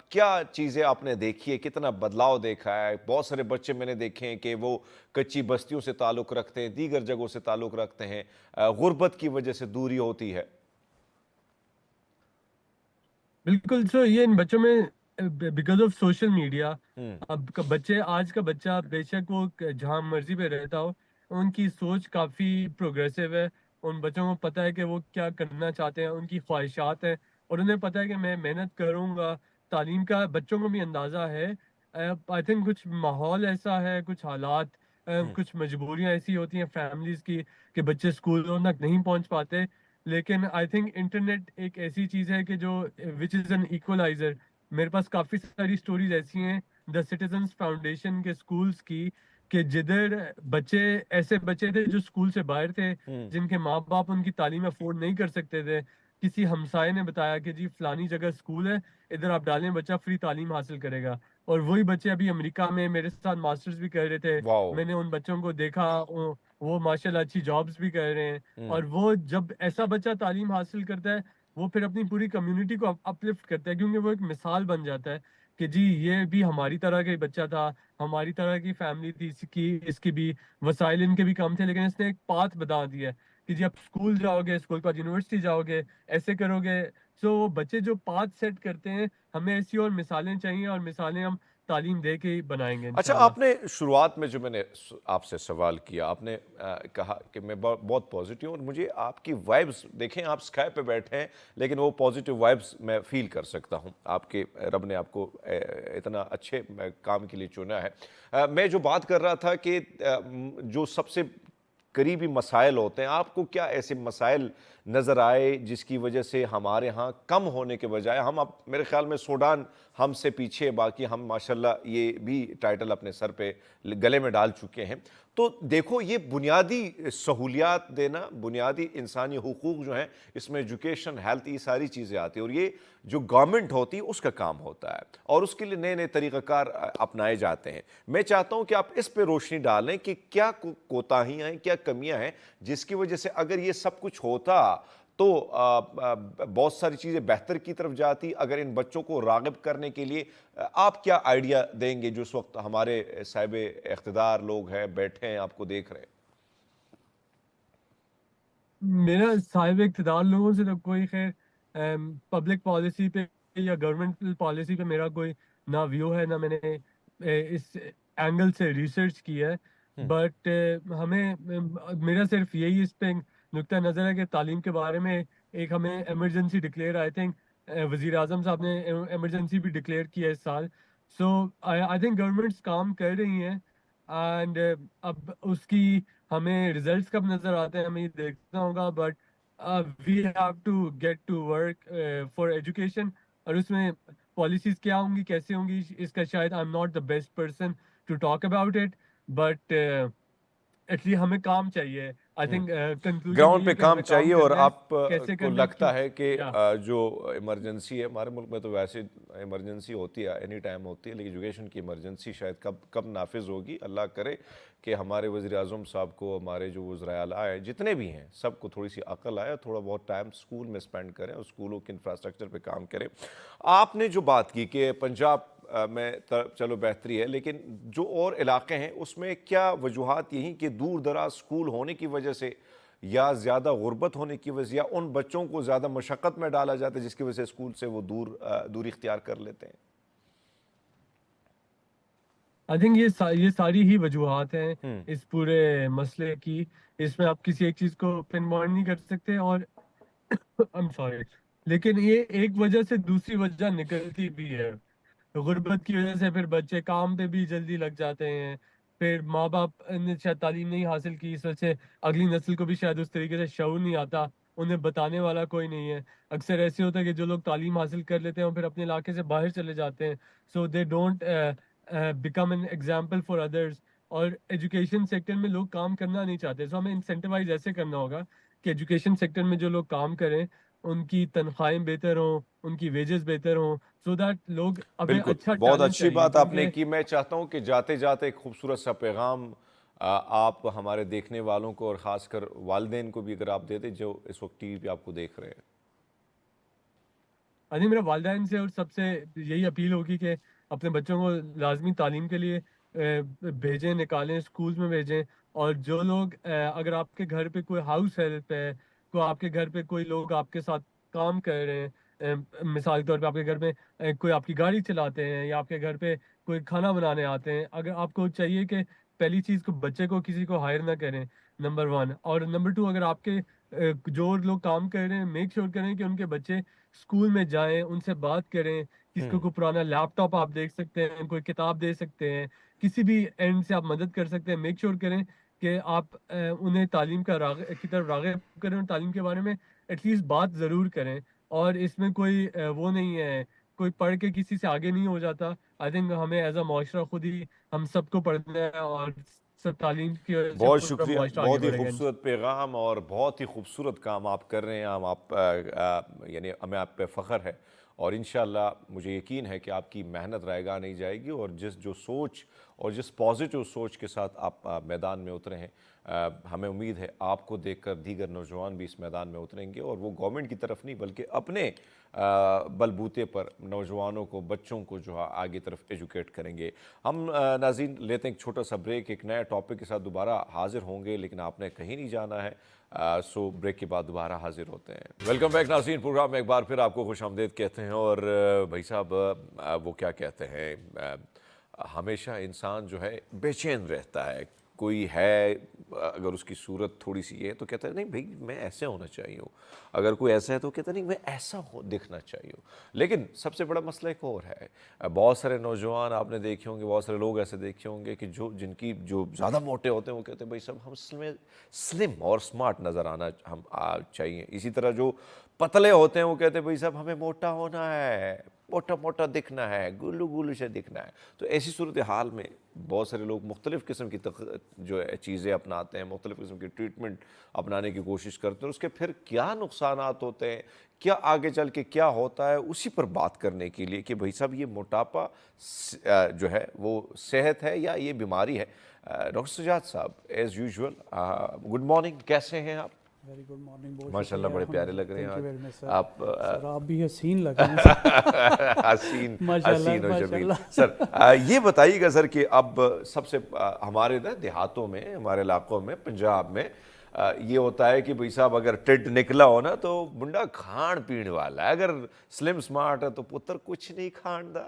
کیا چیزیں آپ نے دیکھی ہے، کتنا بدلاؤ دیکھا ہے؟ بہت سارے بچے میں نے دیکھے ہیں کہ وہ کچی بستیوں سے تعلق رکھتے ہیں، دیگر جگہوں سے تعلق رکھتے ہیں، غربت کی وجہ سے دوری ہوتی ہے۔
بالکل سو یہ ان بچوں میں بیکاز آف سوشل میڈیا،
ہوں
اب بچے، آج کا بچہ بے شک وہ جہاں مرضی پہ رہتا ہو، ان کی سوچ کافی پروگریسو ہے، ان بچوں کو پتہ ہے کہ وہ کیا کرنا چاہتے ہیں، ان کی خواہشات ہیں، اور انہیں پتہ ہے کہ میں محنت کروں گا۔ تعلیم کا بچوں کو بھی اندازہ ہے۔ آئی تھنک کچھ ماحول ایسا ہے، کچھ حالات،
ہوں
کچھ مجبوریاں ایسی ہوتی ہیں فیملیز کی کہ بچے اسکولوں تک نہیں پہنچ پاتے، لیکن آئی تھنک انٹرنیٹ ایک ایسی چیز ہے کہ جو وچ از این ایکولائزر۔ میرے پاس کافی ساری سٹوریز ایسی ہیں دا سٹیزنز فاؤنڈیشن کے اسکولز کی، کہ جدھر ایسے بچے تھے جو اسکول سے باہر تھے،
ہوں
جن کے ماں باپ ان کی تعلیم افورڈ نہیں کر سکتے تھے، کسی ہمسائے نے بتایا کہ جی فلانی جگہ اسکول ہے، ادھر آپ ڈالیں، بچہ فری تعلیم حاصل کرے گا، اور وہی بچے ابھی امریکہ میں میرے ساتھ ماسٹرز بھی کر رہے تھے۔
واو
میں نے ان بچوں کو دیکھا، وہ ماشاء اللہ اچھی جابس بھی کر رہے ہیں،
ہوں
اور وہ جب ایسا بچہ تعلیم حاصل کرتا ہے، وہ پھر اپنی پوری کمیونٹی کو اپلفٹ کرتا ہے، کیونکہ وہ ایک مثال بن جاتا ہے کہ جی یہ بھی ہماری طرح کا ہی بچہ تھا، ہماری طرح کی فیملی تھی، اس کی بھی وسائل ان کے بھی کم تھے، لیکن اس نے ایک پاتھ بتا دیا ہے کہ جی آپ اسکول جاؤ گے، اسکول کے بعد یونیورسٹی جاؤ گے، ایسے کرو گے۔ سو وہ بچے جو پاتھ سیٹ کرتے ہیں، ہمیں ایسی اور مثالیں چاہیے، اور مثالیں ہم تعلیم دے کے ہی بنائیں گے
اچھا،
انشاءاللہ۔
آپ نے شروعات میں جو میں نے آپ سے سوال کیا، آپ نے کہا کہ میں بہت پازیٹیو ہوں، اور مجھے آپ کی وائبز دیکھیں، آپ اسکائی پہ بیٹھے ہیں لیکن وہ پازیٹیو وائبز میں فیل کر سکتا ہوں، آپ کے رب نے آپ کو اتنا اچھے کام کے لیے چنا ہے۔ میں جو بات کر رہا تھا کہ جو سب سے قریبی مسائل ہوتے ہیں، آپ کو کیا ایسے مسائل نظر آئے جس کی وجہ سے ہمارے ہاں کم ہونے کے بجائے ہم، اب میرے خیال میں سوڈان ہم سے پیچھے، باقی ہم ماشاءاللہ یہ بھی ٹائٹل اپنے سر پہ گلے میں ڈال چکے ہیں، تو دیکھو یہ بنیادی سہولیات دینا، بنیادی انسانی حقوق جو ہیں، اس میں ایجوکیشن، ہیلتھ، یہ ساری چیزیں آتی ہیں، اور یہ جو گورنمنٹ ہوتی ہے اس کا کام ہوتا ہے، اور اس کے لیے نئے نئے طریقہ کار اپنائے جاتے ہیں۔ میں چاہتا ہوں کہ آپ اس پہ روشنی ڈالیں کہ کیا کوتاہیاں ہیں، کیا کمیاں ہیں جس کی وجہ سے اگر یہ سب کچھ ہوتا تو بہت ساری چیزیں بہتر کی طرف جاتی۔ اگر ان بچوں کو راغب کرنے کے لیے آپ کیا آئیڈیا دیں گے جو اس وقت ہمارے صاحب اقتدار لوگ ہیں، بیٹھے ہیں، آپ کو دیکھ رہے ہیں؟
میرا صاحب اقتدار لوگوں سے تو کوئی خیر پبلک پالیسی پہ یا گورنمنٹ پالیسی پہ میرا کوئی نہ ویو ہے، نہ میں نے اس اینگل سے ریسرچ کی ہے۔ بٹ ہمیں میرا صرف یہی اس پہ نقطہ نظر ہے کہ تعلیم کے بارے میں ایک ہمیں ایمرجنسی ڈکلیئر آئی تھنک وزیر اعظم صاحب نے ایمرجنسی بھی ڈکلیئر کیا ہے اس سال. سو آئی تھنک گورنمنٹس کام کر رہی ہیں اینڈ اب اس کی ہمیں ریزلٹس کب نظر آتے ہیں ہمیں یہ دیکھنا ہوگا. But we have to get to work for education, اور اس میں پالیسیز کیا ہوں گی کیسے ہوں گی اس کا شاید I am not the best person to talk about it. But at least ہمیں کام چاہیے. آئی تھنک کنکلوژن
گراؤنڈ
یہی
پہ
ہے کہ
کام
ہمیں کام
چاہیے. اور
کرنا ہے.
آپ
کیسے
کو
کرنا ہے
لگتا ہے کہ
یا
جو ایمرجنسی ہے ہمارے ملک میں تو ویسے ایمرجنسی ہوتی ہے اینی ٹائم ہوتی ہے, لیکن ایجوکیشن کی ایمرجنسی شاید کب نافذ ہوگی. اللہ کرے کہ ہمارے وزیر اعظم صاحب کو, ہمارے جو وزراء اعلیٰ ہیں جتنے بھی ہیں, سب کو تھوڑی سی عقل آئے, تھوڑا بہت ٹائم اسکول میں اسپینڈ کریں اور اسکولوں کے انفراسٹرکچر پہ کام کریں. آپ نے جو بات کی کہ پنجاب میں چلو بہتری ہے, لیکن جو اور علاقے ہیں اس میں کیا وجوہات یہی کہ دور دراز اسکول ہونے کی وجہ سے, یا زیادہ غربت ہونے کی وجہ سے, یا ان بچوں کو زیادہ مشقت میں ڈالا جاتا ہے جس کی وجہ سے اسکول سے وہ دوری اختیار کر لیتے ہیں؟
آئی تھنک یہ ساری ہی وجوہات ہیں اس پورے مسئلے کی. اس میں آپ کسی ایک چیز کو پن پوائنٹ نہیں کر سکتے. اور I'm sorry, لیکن یہ ایک وجہ سے دوسری وجہ نکلتی بھی ہے. غربت کی وجہ سے پھر بچے کام پہ بھی جلدی لگ جاتے ہیں. پھر ماں باپ نے شاید تعلیم نہیں حاصل کی, اس وجہ سے اگلی نسل کو بھی شاید اس طریقے سے شعور نہیں آتا, انہیں بتانے والا کوئی نہیں ہے. اکثر ایسے ہوتا ہے کہ جو لوگ تعلیم حاصل کر لیتے ہیں وہ پھر اپنے علاقے سے باہر چلے جاتے ہیں. So they don't become an example for others. اور ایجوکیشن سیکٹر میں لوگ کام کرنا نہیں چاہتے. سو ہمیں انسینٹیوائز ایسے کرنا ہوگا کہ ایجوکیشن سیکٹر میں جو لوگ کام کریں ان کی تنخواہیں بہتر ہوں, ان کی ویجز بہتر ہوں, سو دیٹ لوگ ہمیں
بالکل,
اچھا
بہت
ٹیلنٹ
اچھی
چاہیے
بات آپ نے
کیونکہ
کی. میں چاہتا ہوں کہ جاتے جاتے ایک خوبصورت سا پیغام آپ ہمارے دیکھنے والوں کو اور خاص کر والدین کو بھی اگر آپ دے دیں جو اس وقت ٹی وی پہ آپ کو دیکھ رہے ہیں.
ابھی میرے والدین سے اور سب سے یہی اپیل ہوگی کہ اپنے بچوں کو لازمی تعلیم کے لیے بھیجیں, نکالیں, اسکولز میں بھیجیں. اور جو لوگ اگر آپ کے گھر پہ کوئی ہاؤس ہیلپ ہے, کوئی آپ کے گھر پہ کوئی لوگ آپ کے ساتھ کام کر رہے ہیں, مثال کے طور پہ آپ کے گھر میں کوئی آپ کی گاڑی چلاتے ہیں یا آپ کے گھر پہ کوئی کھانا بنانے آتے ہیں, اگر آپ کو چاہیے کہ پہلی چیز کو بچے کو کسی کو ہائر نہ کریں, نمبر ون. اور نمبر ٹو, اگر آپ کے جو لوگ کام کر رہے ہیں میک شیور کریں کہ ان کے بچے اسکول میں جائیں, ان سے بات کریں. کس کو کوئی پرانا لیپ ٹاپ آپ دیکھ سکتے ہیں, کوئی کتاب دے سکتے ہیں, کسی بھی اینڈ سے آپ مدد کر سکتے ہیں. میک شیور کریں کہ آپ انہیں تعلیم کی طرف راغب کریں اور تعلیم کے بارے میں ایٹ لیسٹ بات ضرور کریں. اور اس میں کوئی وہ نہیں ہے, کوئی پڑھ کے کسی سے آگے نہیں ہو جاتا. آئی تھنک ہمیں ایز اے معاشرہ خود ہی ہم سب کو پڑھنا ہے اور سب تعلیم کی وجہ سے
بہت
پورا
شکریہ,
معاشرہ آگے
بہت ہی
بڑھے گا.
خوبصورت پیغام اور بہت ہی خوبصورت کام آپ کر رہے ہیں. یعنی ہمیں آپ پہ فخر ہے, اور انشاءاللہ مجھے یقین ہے کہ آپ کی محنت رائے گاہ نہیں جائے گی. اور جو سوچ اور جس پازیٹیو سوچ کے ساتھ آپ میدان میں اترے ہیں, ہمیں امید ہے آپ کو دیکھ کر دیگر نوجوان بھی اس میدان میں اتریں گے, اور وہ گورنمنٹ کی طرف نہیں بلکہ اپنے بلبوتے پر نوجوانوں کو, بچوں کو جو ہے آگے طرف ایجوکیٹ کریں گے. ہم ناظرین لیتے ہیں ایک چھوٹا سا بریک, ایک نئے ٹاپک کے ساتھ دوبارہ حاضر ہوں گے, لیکن آپ نے کہیں نہیں جانا ہے. سو بریک کے بعد دوبارہ حاضر ہوتے ہیں. ویلکم بیک ناظرین, پروگرام میں ایک بار پھر آپ کو خوش آمدید کہتے ہیں. اور بھائی صاحب وہ کیا کہتے ہیں, ہمیشہ انسان جو ہے بے چین رہتا ہے. کوئی ہے اگر اس کی صورت تھوڑی سی ہے تو کہتا ہے نہیں بھائی میں ایسے ہونا چاہیے ہوں, اگر کوئی ایسا ہے تو کہتا ہے نہیں میں ایسا دکھنا چاہیے ہوں. لیکن سب سے بڑا مسئلہ ایک اور ہے, بہت سارے نوجوان آپ نے دیکھے ہوں گے, بہت سارے لوگ ایسے دیکھے ہوں گے کہ جو زیادہ موٹے ہوتے ہیں وہ کہتے ہیں بھائی صاحب ہم سلم اور سمارٹ نظر آنا ہم چاہیے. اسی طرح جو پتلے ہوتے ہیں وہ کہتے ہیں بھائی صاحب ہمیں موٹا ہونا ہے, موٹا موٹا دکھنا ہے, گلو گلو سے دکھنا ہے. تو ایسی صورتحال میں بہت سارے لوگ مختلف قسم کی جو ہے چیزیں اپناتے ہیں, مختلف قسم کی ٹریٹمنٹ اپنانے کی کوشش کرتے ہیں. اس کے پھر کیا نقصانات ہوتے ہیں, کیا آگے چل کے کیا ہوتا ہے, اسی پر بات کرنے کے لیے کہ بھائی صاحب یہ موٹاپا جو ہے وہ صحت ہے یا یہ بیماری ہے. ڈاکٹر سجاد صاحب ایز یوزول گڈ مارننگ, کیسے ہیں آپ؟
ویری گڈ مارننگ, بہت
ماشاء اللہ بڑے پیارے لگ رہے ہیں
تھینک یو ویری مچ سر.
آپ.
سر آپ بھی حسین لگ رہے ہیں
حسین
ماشاء اللہ
حسین و
ماشاء
جمیل.
اللہ.
سر یہ بتائیے گا سر کہ اب سب سے ہمارے دیہاتوں میں, ہمارے علاقوں میں, پنجاب میں یہ ہوتا ہے کہ بھائی صاحب اگر ٹڈ نکلا ہو نا تو منڈا کھان پین والا ہے, اگر سلم سمارٹ ہے تو پتر کچھ نہیں کھان دا.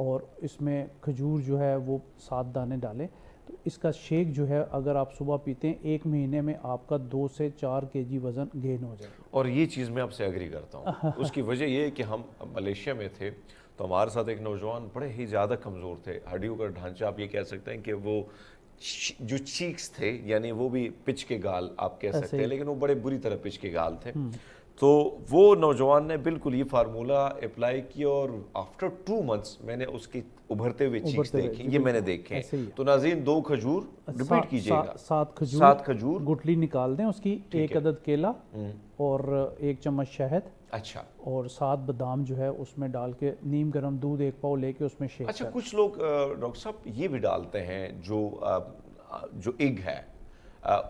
اور اس میں کھجور جو ہے وہ 7 دانے ڈالیں. تو اس کا شیک جو ہے اگر آپ صبح پیتے ہیں 1 مہینے میں آپ کا 2 سے 4 kg وزن گین ہو جائے گا.
اور یہ چیز میں آپ سے ایگری کرتا ہوں. اس کی وجہ یہ ہے کہ ہم ملیشیا میں تھے تو ہمارے ساتھ ایک نوجوان بڑے ہی زیادہ کمزور تھے. ہڈیوں کا ڈھانچہ آپ یہ کہہ سکتے ہیں کہ وہ جو چیکس تھے یعنی وہ بھی پچ کے گال آپ کہہ سکتے ہیں, لیکن وہ بڑے بری طرح پچ کے گال تھے. تو وہ نوجوان نے بالکل یہ فارمولا اپلائی کیا اور آفٹر 2 months میں نے اس کی ابھرتے ہوئے چیکس دیکھی. یہ میں نے دیکھے. تو ناظرین 2 کھجور ریپیٹ کیجئے گا.
7
کھجور
گٹلی نکال دیں اس کی, 1 عدد کیلا اور 1 چمچ شہد,
اچھا,
اور 7 بادام جو ہے اس میں ڈال کے نیم گرم دودھ 1 پاؤ لے کے اس میں شیک.
اچھا کچھ لوگ ڈاکٹر صاحب یہ بھی ڈالتے ہیں جو ایگ ہے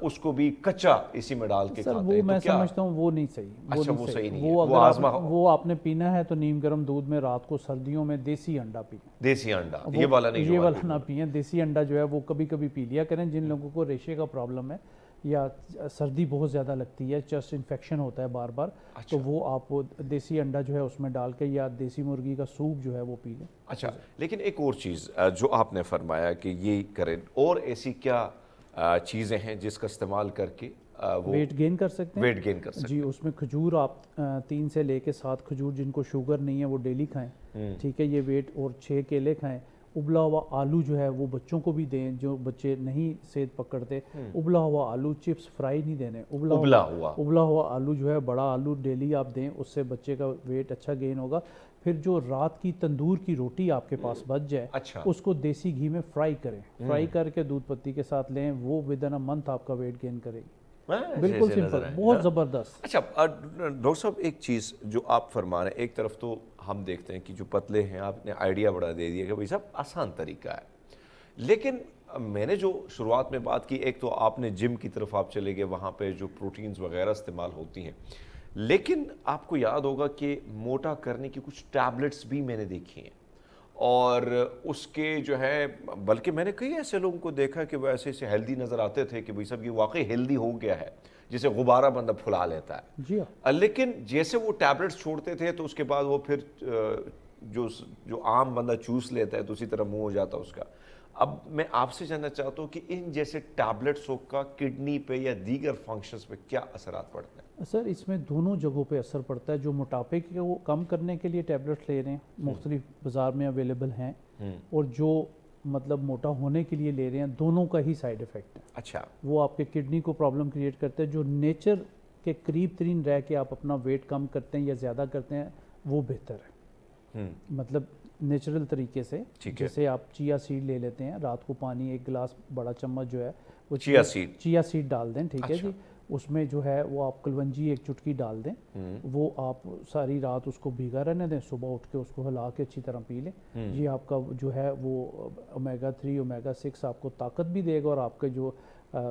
اس کو بھی کچا اسی میں ڈال کے
سر
کھاتے
وہ
ہیں.
میں سمجھتا ہوں وہ نہیں صحیح.
اچھا وہ صحیح نہیں ہے.
وہ
وہ
اگر
آزما
وہ آپ نے پینا ہے تو نیم گرم دودھ میں رات کو سردیوں میں دیسی انڈا پئیں.
دیسی انڈا یہ والا نہیں,
یہ والا نہ پئیں. دیسی انڈا جو ہے وہ کبھی کبھی پی لیا کریں. جن لوگوں کو ریشے کا پرابلم ہے یا سردی بہت زیادہ لگتی ہے, چیسٹ انفیکشن ہوتا ہے بار بار, تو وہ آپ دیسی انڈا جو ہے اس میں ڈال کے یا دیسی مرغی کا سوپ جو ہے وہ پی لیں.
اچھا لیکن ایک اور چیز جو آپ نے فرمایا کہ یہ کریں, اور ایسی کیا چیزیں ہیں جس کا استعمال کر کے وہ
ویٹ گین کر سکتے ہیں؟
ویٹ گین کر سکتے
جی, اس میں کھجور آپ 3 سے لے کے 7 کھجور, جن کو شوگر نہیں ہے وہ ڈیلی کھائیں. ٹھیک ہے, یہ ویٹ, اور 6 کیلے کھائیں. ابلا ہوا آلو جو ہے وہ بچوں کو بھی دیں جو بچے نہیں صحت پکڑتے. ابلا ہوا آلو, چپس فرائی نہیں دینے, ابلا ہوا آلو جو ہے بڑا آلو ڈیلی آپ دیں, اس سے بچے کا ویٹ اچھا گین ہوگا. پھر جو رات کی تندور کی روٹی آپ کے پاس بچ جائے اس کو دیسی گھی میں فرائی کریں, فرائی کر کے دودھ پتی کے ساتھ لیں, وہ ودن اے منتھ آپ کا ویٹ گین کرے گی. بالکل سمپل, بہت زبردست.
اچھا ڈاکٹر صاحب ایک چیز جو آپ فرما رہے ہیں, ایک طرف تو ہم دیکھتے ہیں کہ جو پتلے ہیں آپ نے آئیڈیا بڑا دے دیا کہ بھائی صاحب آسان طریقہ ہے, لیکن میں نے جو شروعات میں بات کی, ایک تو آپ نے جم کی طرف آپ چلے گئے, وہاں پہ جو پروٹینز وغیرہ استعمال ہوتی ہیں, لیکن آپ کو یاد ہوگا کہ موٹا کرنے کی کچھ ٹیبلٹس بھی میں نے دیکھی ہیں, اور اس کے جو ہے بلکہ میں نے کئی ایسے لوگوں کو دیکھا کہ وہ ایسے ہیلدی نظر آتے تھے کہ بھائی صاحب یہ واقعی ہیلدی ہو گیا ہے, جسے غبارہ بندہ پھلا لیتا ہے.
جی
لیکن جیسے وہ ٹیبلٹس چھوڑتے تھے تو اس کے بعد وہ پھر جو عام بندہ چوس لیتا ہے تو اسی طرح منہ ہو جاتا اس کا. اب میں آپ سے جاننا چاہتا ہوں کہ ان جیسے ٹیبلٹسوں کا کڈنی پہ یا دیگر فنکشنز پہ کیا اثرات پڑتے ہیں؟
سر اس میں دونوں جگہوں پہ اثر پڑتا ہے. جو موٹاپے کے وہ کم کرنے کے لیے ٹیبلٹس لے رہے ہیں, مختلف بازار میں اویلیبل ہیں, اور جو مطلب موٹا ہونے کے لیے لے رہے ہیں, دونوں کا ہی سائیڈ افیکٹ ہے.
اچھا,
وہ آپ کے کڈنی کو پرابلم کریٹ کرتے ہیں. جو نیچر کے قریب ترین رہ کے آپ اپنا ویٹ کم کرتے ہیں یا زیادہ کرتے ہیں وہ بہتر ہے. مطلب نیچرل طریقے سے, جیسے آپ چیا سیڈ لے لیتے ہیں, رات کو پانی 1 گلاس بڑا چمچ جو ہے وہ چیا سیڈ ڈال دیں. ٹھیک ہے جی, اس میں جو ہے وہ آپ کلونجی 1 چٹکی ڈال دیں, وہ آپ ساری رات اس کو بھیگا رہنے دیں, صبح اٹھ کے اس کو ہلا کے اچھی طرح پی لیں. یہ آپ کا جو ہے وہ اومیگا 3 اومیگا 6 آپ کو طاقت بھی دے گا, اور آپ کے جو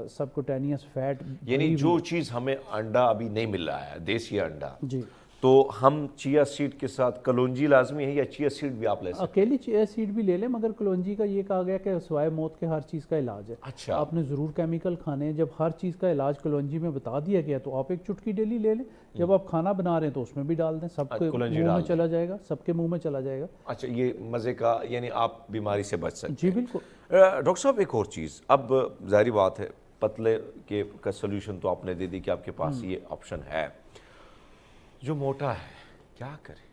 سبکوٹینیس فیٹ,
یعنی جو چیز ہمیں انڈا ابھی نہیں مل رہا ہے دیسی انڈا,
جی,
تو ہم چیا سیڈ کے ساتھ کلونجی لازمی ہے یا چیا سیڈ بھی آپ لے سکتے ہیں؟
اکیلی چیا سیڈ بھی لے لیں, مگر کلونجی کا یہ کہا گیا کہ سوائے موت کے ہر چیز کا علاج ہے.
اچھا,
آپ نے ضرور کیمیکل کھانے ہیں. جب ہر چیز کا علاج کلونجی میں بتا دیا گیا تو آپ 1 چٹکی ڈیلی لے لیں. جب آپ کھانا بنا رہے ہیں تو اس میں بھی ڈال دیں, سب کے منہ میں چلا جائے گا, سب کے منہ میں چلا جائے گا.
اچھا, یہ مزے کا, یعنی آپ بیماری سے بچ سکتے ہیں.
جی بالکل.
ڈاکٹر صاحب ایک اور چیز, اب ظاہری بات ہے پتلے کا سلوشن تو آپ نے دے دی کہ آپ کے پاس یہ آپشن ہے. جو موٹا ہے کیا کرے؟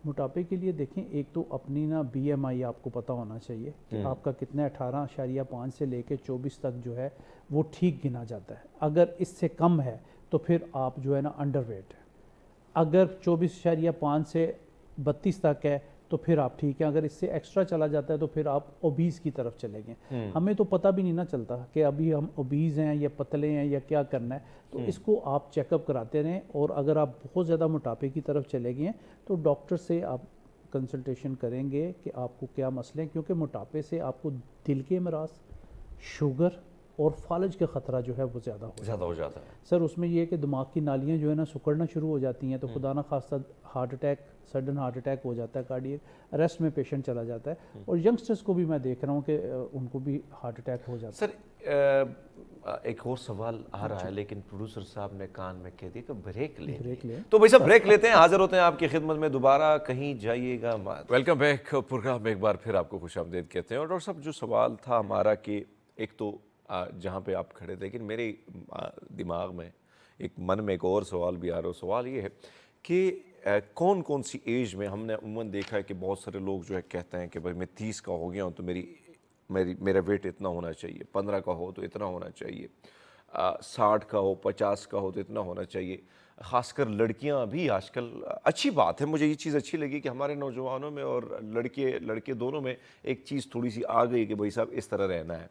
موٹاپے کے لیے دیکھیں, ایک تو اپنی نا بی ایم آئی آپ کو پتہ ہونا چاہیے کہ آپ کا کتنا 18.5 سے لے کے 24 تک جو ہے وہ ٹھیک گنا جاتا ہے. اگر اس سے کم ہے تو پھر آپ جو ہے نا انڈر ویٹ ہے. اگر 24.5 سے 32 تک ہے تو پھر آپ ٹھیک ہیں. اگر اس سے ایکسٹرا چلا جاتا ہے تو پھر آپ اوبیز کی طرف چلے گئے. ہمیں تو پتہ بھی نہیں نہ چلتا کہ ابھی ہم اوبیز ہیں یا پتلے ہیں یا کیا کرنا ہے. تو اس کو آپ چیک اپ کراتے رہیں, اور اگر آپ بہت زیادہ موٹاپے کی طرف چلے گئے ہیں تو ڈاکٹر سے آپ کنسلٹیشن کریں گے کہ آپ کو کیا مسئلے ہیں, کیونکہ موٹاپے سے آپ کو دل کے امراض, شوگر, اور فالج کا خطرہ جو ہے وہ زیادہ
ہو جاتا ہے.
سر اس میں یہ ہے کہ دماغ کی نالیاں جو ہے نا سکڑنا شروع ہو جاتی ہیں، تو خدا نہ خواستہ heart attack, sudden heart attack ہو جاتا ہے، کارڈیک اریسٹ میں پیشنٹ چلا جاتا ہے. اور ینگسٹرز کو بھی میں دیکھ رہا ہوں کہ ان کو بھی ہارٹ اٹیک ہو جاتا ہے.
سر ایک اور سوال آ رہا ہے، لیکن پروڈیوسر صاحب نے کان میں کہہ دیا کہ بریک لیں. تو بھائی صاحب بریک لیتے ہیں، حاضر ہوتے ہیں آپ کی خدمت میں دوبارہ، کہیں جائیے گا مت. ویلکم بیک پروگرام میں ایک بار پھر آپ کو خوش آمدید کہتے ہیں. اور ڈاکٹر صاحب جو سوال تھا ہمارا کہ ایک تو جہاں پہ آپ کھڑے تھے، لیکن میرے دماغ میں ایک من میں ایک اور سوال بھی آ رہا ہے. سوال یہ ہے کہ کون کون سی ایج میں، ہم نے عموماً دیکھا ہے کہ بہت سارے لوگ جو ہے کہتے ہیں کہ بھائی میں 30 کا ہو گیا ہوں تو میرا ویٹ اتنا ہونا چاہیے، 15 کا ہو تو اتنا ہونا چاہیے، 60 کا ہو 50 کا ہو تو اتنا ہونا چاہیے. خاص کر لڑکیاں بھی آج کل، اچھی بات ہے، مجھے یہ چیز اچھی لگی کہ ہمارے نوجوانوں میں اور لڑکے دونوں میں ایک چیز تھوڑی سی آ گئی کہ بھائی صاحب اس طرح رہنا ہے.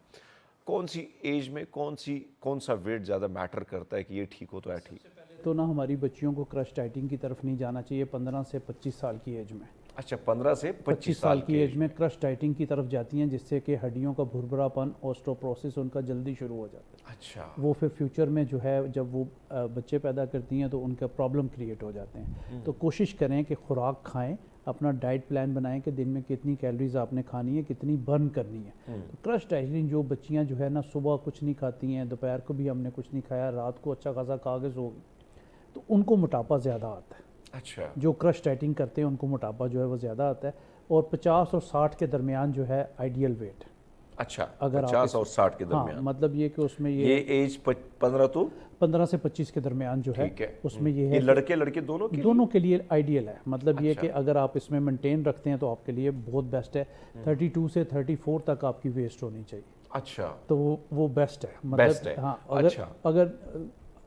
کون سی ایج میں کون سا ویٹ زیادہ میٹر کرتا ہے کہ یہ ٹھیک ہو تو ہے ٹھیک؟
تو نا ہماری بچیوں کو کرش ڈائٹنگ کی طرف نہیں جانا چاہیے 15 سے 25 سال کی ایج میں.
اچھا 15 سے 25
سال کی ایج میں کرش ڈائٹنگ کی طرف جاتی ہیں، جس سے کہ ہڈیوں کا بھربھرا پن، اوسٹوپروسس ان کا جلدی شروع ہو جاتا ہے.
اچھا
وہ پھر فیوچر میں جو ہے جب وہ بچے پیدا کرتی ہیں تو ان کا پرابلم کریٹ ہو جاتے ہیں. تو کوشش کریں کہ خوراک کھائیں، اپنا ڈائٹ پلان بنائیں کہ دن میں کتنی کیلریز آپ نے کھانی ہے، کتنی برن کرنی ہے. تو کرش ڈائٹنگ جو بچیاں جو ہے نا صبح کچھ نہیں کھاتی ہیں، دوپہر کو بھی ہم نے کچھ نہیں کھایا، رات کو اچھا خاصا کھا کے سو گئی، تو ان کو موٹاپا زیادہ آتا ہے.
اچھا
جو کرش ڈائٹنگ کرتے ہیں ان کو موٹاپا جو ہے وہ زیادہ آتا ہے. اور 50 اور 60 کے درمیان جو ہے آئیڈیل ویٹ.
اچھا
اگر
50 اور 60 کے درمیان.
ہاں مطلب یہ کہ اس میں
یہ ایج 15 تو
15 سے 25 کے درمیان جو ہے اس میں یہ ہے
لڑکے دونوں
کے لیے آئیڈیل ہے. مطلب یہ کہ اگر آپ اس میں مینٹین رکھتے ہیں تو آپ کے لیے بہت بیسٹ ہے. 32 سے 34 تک آپ کی ویسٹ ہونی چاہیے.
اچھا
تو وہ بیسٹ ہے. مطلب ہاں اگر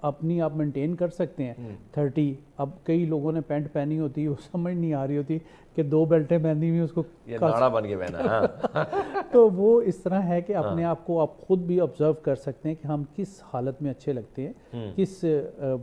اپنی آپ مینٹین کر سکتے ہیں 30. اب کئی لوگوں نے پینٹ پہنی ہوتی ہے، وہ سمجھ نہیں آ رہی ہوتی کہ 2 بیلٹیں پہنی ہوئی اس کو
داڑھا بن کے پہنا.
تو وہ اس طرح ہے کہ اپنے آپ کو آپ خود بھی آبزرو کر سکتے ہیں کہ ہم کس حالت میں اچھے لگتے ہیں، کس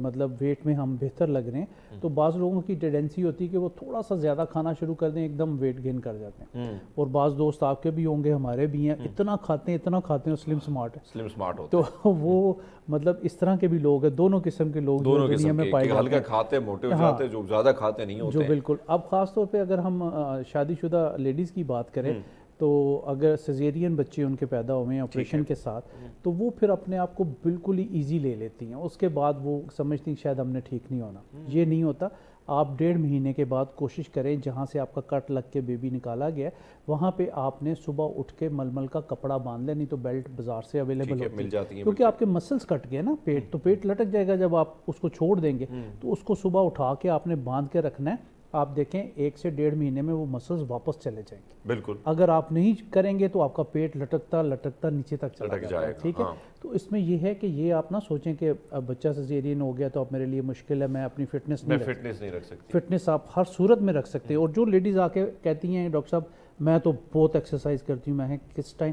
مطلب ویٹ میں ہم بہتر لگ رہے ہیں. تو بعض لوگوں کی ٹینڈنسی ہوتی ہے کہ وہ تھوڑا سا زیادہ کھانا شروع کر دیں، ایک دم ویٹ گین کر جاتے ہیں. اور بعض دوست آپ کے بھی ہوں گے، ہمارے بھی ہیں، اتنا کھاتے ہیں سلم سمارٹ ہوتے ہیں. تو وہ مطلب اس طرح کے بھی لوگ ہیں، دونوں قسم کے لوگ دنیا میں پائے جاتے ہیں.
ہلکا کھاتے موٹے ہو جاتے، جو زیادہ کھاتے نہیں ہوتے.
جو بالکل. اب خاص طور پہ اگر ہم شادی شدہ لیڈیز کی بات کریں تو اگر سیزیرین بچے ان کے پیدا ہوئے ہیں آپریشن کے ساتھ، تو وہ پھر اپنے آپ کو بالکل ہی ایزی لے لیتی ہیں. اس کے بعد وہ سمجھتی ہیں شاید ہم نے ٹھیک نہیں ہونا. یہ نہیں ہوتا. آپ 1.5 مہینے کے بعد کوشش کریں جہاں سے آپ کا کٹ لگ کے بیبی نکالا گیا ہے وہاں پہ آپ نے صبح اٹھ کے ململ کا کپڑا باندھ لیں، نہیں تو بیلٹ بازار سے اویلیبل
مل جاتی ہے،
کیونکہ آپ کے مسلز کٹ گئے نا پیٹ، تو پیٹ لٹک جائے گا. جب آپ اس کو چھوڑ دیں گے تو اس کو صبح اٹھا کے آپ نے باندھ کے رکھنا ہے. آپ دیکھیں 1 سے 1.5 مہینے میں وہ مسلز واپس چلے جائیں گے.
بالکل.
اگر آپ نہیں کریں گے تو آپ کا پیٹ لٹکتا نیچے تک چلا جائے گا. ٹھیک ہے. تو اس میں یہ ہے کہ یہ آپ نہ سوچیں کہ بچہ سیزیرین ہو گیا تو اب میرے لیے مشکل ہے، میں اپنی فٹنس نہیں
رکھ سکتی.
فٹنس آپ ہر صورت میں رکھ سکتے ہیں. اور جو لیڈیز آ کے کہتی ہیں ڈاکٹر صاحب میں تو بہت ایکسرسائز کرتی ہوں، میں کس ٹائم